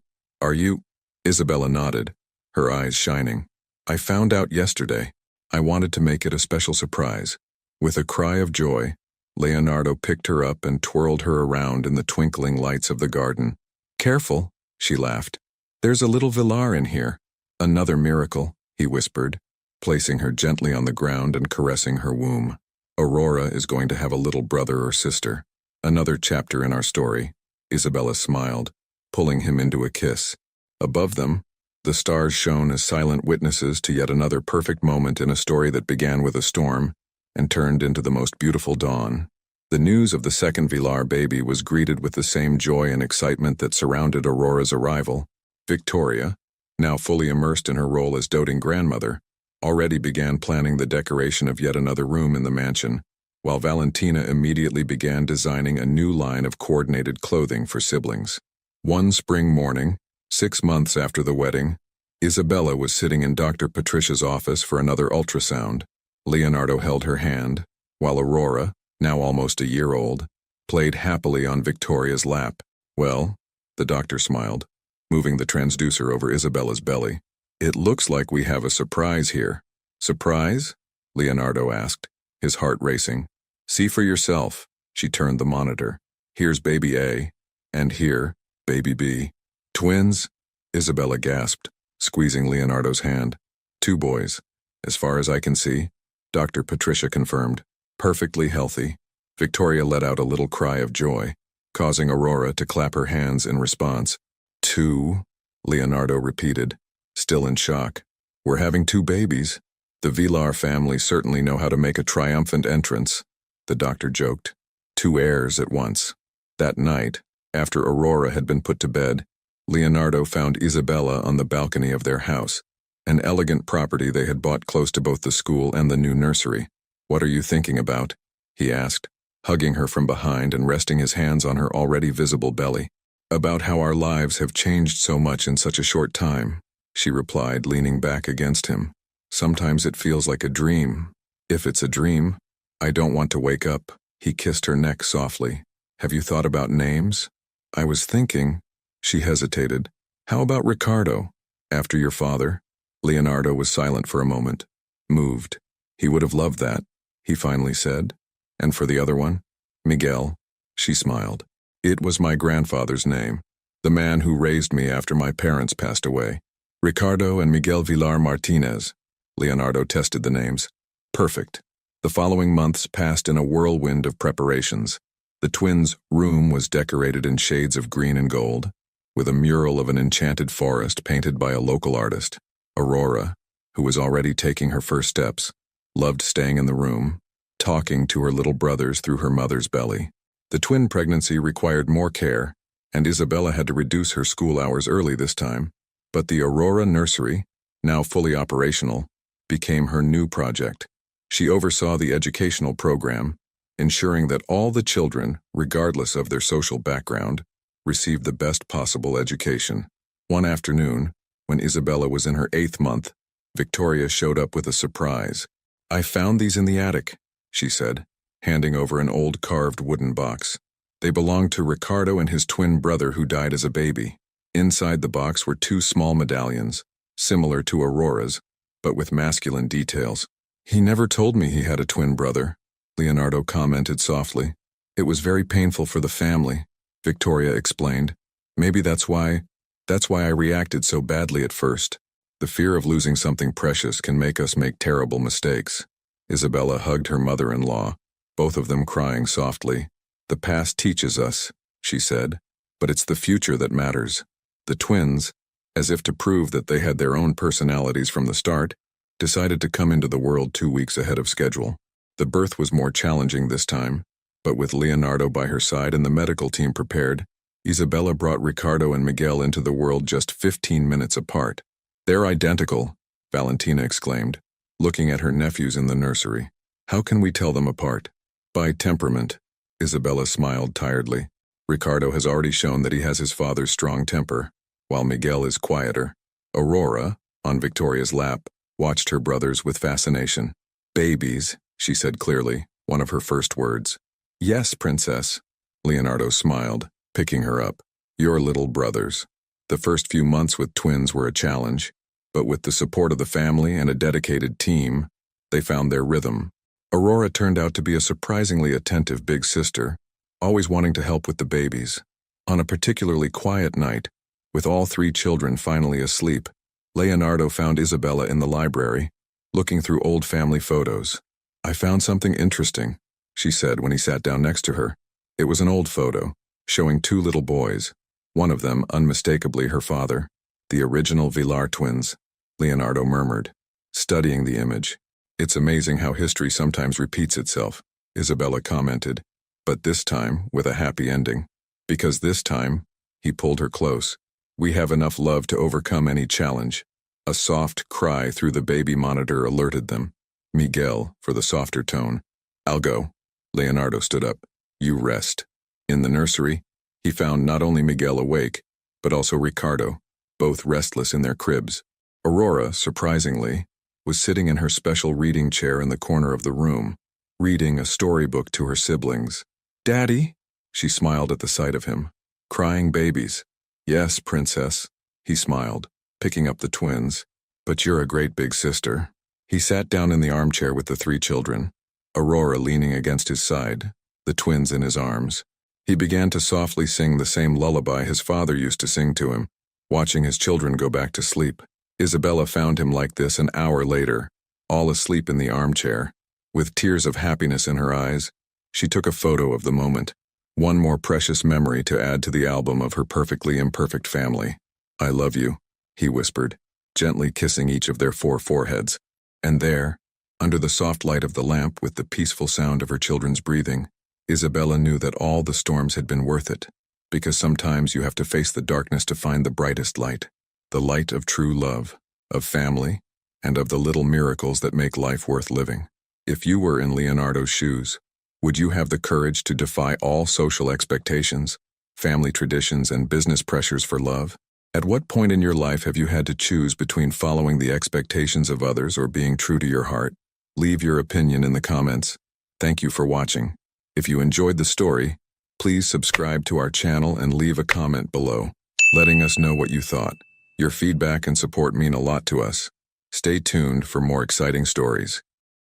Isabella nodded, her eyes shining. "I found out yesterday. I wanted to make it a special surprise." With a cry of joy, Leonardo picked her up and twirled her around in the twinkling lights of the garden. "Careful," she laughed. "There's a little Villar in here." "Another miracle," he whispered, placing her gently on the ground and caressing her womb. "Aurora is going to have a little brother or sister. Another chapter in our story." Isabella smiled, pulling him into a kiss. Above them, the stars shone as silent witnesses to yet another perfect moment in a story that began with a storm and turned into the most beautiful dawn. The news of the second Villar baby was greeted with the same joy and excitement that surrounded Aurora's arrival. Victoria, now fully immersed in her role as doting grandmother, already began planning the decoration of yet another room in the mansion, while Valentina immediately began designing a new line of coordinated clothing for siblings. One spring morning, 6 months after the wedding, Isabella was sitting in Dr. Patricia's office for another ultrasound. Leonardo held her hand, while Aurora, now almost a year old, played happily on Victoria's lap. "Well," the doctor smiled, moving the transducer over Isabella's belly. "It looks like we have a surprise here." "Surprise?" Leonardo asked, his heart racing. "See for yourself." She turned the monitor. "Here's baby A, and here, baby B." "Twins?" Isabella gasped, squeezing Leonardo's hand. "Two boys, as far as I can see," Dr. Patricia confirmed. "Perfectly healthy." Victoria let out a little cry of joy, causing Aurora to clap her hands in response. "Two?" Leonardo repeated, still in shock. "We're having two babies. The Villar family certainly know how to make a triumphant entrance," the doctor joked. "Two heirs at once." That night, after Aurora had been put to bed, Leonardo found Isabella on the balcony of their house, an elegant property they had bought close to both the school and the new nursery. "What are you thinking about?" he asked, hugging her from behind and resting his hands on her already visible belly. "About how our lives have changed so much in such a short time," she replied, leaning back against him. "Sometimes it feels like a dream. If it's a dream, I don't want to wake up." He kissed her neck softly. "Have you thought about names?" "I was thinking," she hesitated. "How about Ricardo, after your father?" Leonardo was silent for a moment, moved. "He would have loved that," he finally said. "And for the other one?" "Miguel." She smiled. "It was my grandfather's name, the man who raised me after my parents passed away. Ricardo and Miguel Villar Martinez." Leonardo tested the names. "Perfect." The following months passed in a whirlwind of preparations. The twins' room was decorated in shades of green and gold, with a mural of an enchanted forest painted by a local artist. Aurora, who was already taking her first steps, loved staying in the room, talking to her little brothers through her mother's belly. The twin pregnancy required more care, and Isabella had to reduce her school hours early this time, but the Aurora nursery, now fully operational, became her new project. She oversaw the educational program, ensuring that all the children, regardless of their social background, received the best possible education. One afternoon, when Isabella was in her 8th month, Victoria showed up with a surprise. "I found these in the attic," she said, handing over an old carved wooden box. "They belonged to Ricardo and his twin brother who died as a baby." Inside the box were 2 small medallions, similar to Aurora's, but with masculine details. "He never told me he had a twin brother," Leonardo commented softly. "It was very painful for the family," Victoria explained. "Maybe that's why I reacted so badly at first. The fear of losing something precious can make us make terrible mistakes." Isabella hugged her mother-in-law, both of them crying softly. "The past teaches us," she said, "but it's the future that matters." The twins, as if to prove that they had their own personalities from the start, decided to come into the world 2 weeks ahead of schedule. The birth was more challenging this time, but with Leonardo by her side and the medical team prepared, Isabella brought Ricardo and Miguel into the world just 15 minutes apart. "They're identical," Valentina exclaimed, looking at her nephews in the nursery. "How can we tell them apart?" "By temperament," Isabella smiled tiredly. "Ricardo has already shown that he has his father's strong temper, while Miguel is quieter." Aurora, on Victoria's lap, watched her brothers with fascination. "Babies," she said clearly, one of her first words. "Yes, princess," Leonardo smiled, picking her up. "Your little brothers." The first few months with twins were a challenge, but with the support of the family and a dedicated team, they found their rhythm. Aurora turned out to be a surprisingly attentive big sister, always wanting to help with the babies. On a particularly quiet night, with all 3 children finally asleep, Leonardo found Isabella in the library, looking through old family photos. "I found something interesting," she said when he sat down next to her. It was an old photo, showing 2 little boys, one of them unmistakably her father. "The original Villar twins," Leonardo murmured, studying the image. "It's amazing how history sometimes repeats itself," Isabella commented, "but this time with a happy ending. Because this time," he pulled her close, "we have enough love to overcome any challenge." A soft cry through the baby monitor alerted them. Miguel, for the softer tone. "I'll go." Leonardo stood up. "You rest." In the nursery, he found not only Miguel awake, but also Ricardo, both restless in their cribs. Aurora, surprisingly, was sitting in her special reading chair in the corner of the room, reading a storybook to her siblings. "Daddy?" She smiled at the sight of him. "Crying babies." "Yes, princess," he smiled, picking up the twins. "But you're a great big sister." He sat down in the armchair with the three children, Aurora leaning against his side, the twins in his arms. He began to softly sing the same lullaby his father used to sing to him, watching his children go back to sleep. Isabella found him like this an hour later, all asleep in the armchair. With tears of happiness in her eyes, she took a photo of the moment, one more precious memory to add to the album of her perfectly imperfect family. "I love you," he whispered, gently kissing each of their 4 foreheads. And there, under the soft light of the lamp with the peaceful sound of her children's breathing, Isabella knew that all the storms had been worth it, because sometimes you have to face the darkness to find the brightest light, the light of true love, of family, and of the little miracles that make life worth living. If you were in Leonardo's shoes, would you have the courage to defy all social expectations, family traditions, and business pressures for love? At what point in your life have you had to choose between following the expectations of others or being true to your heart? Leave your opinion in the comments. Thank you for watching. If you enjoyed the story, please subscribe to our channel and leave a comment below, letting us know what you thought. Your feedback and support mean a lot to us. Stay tuned for more exciting stories.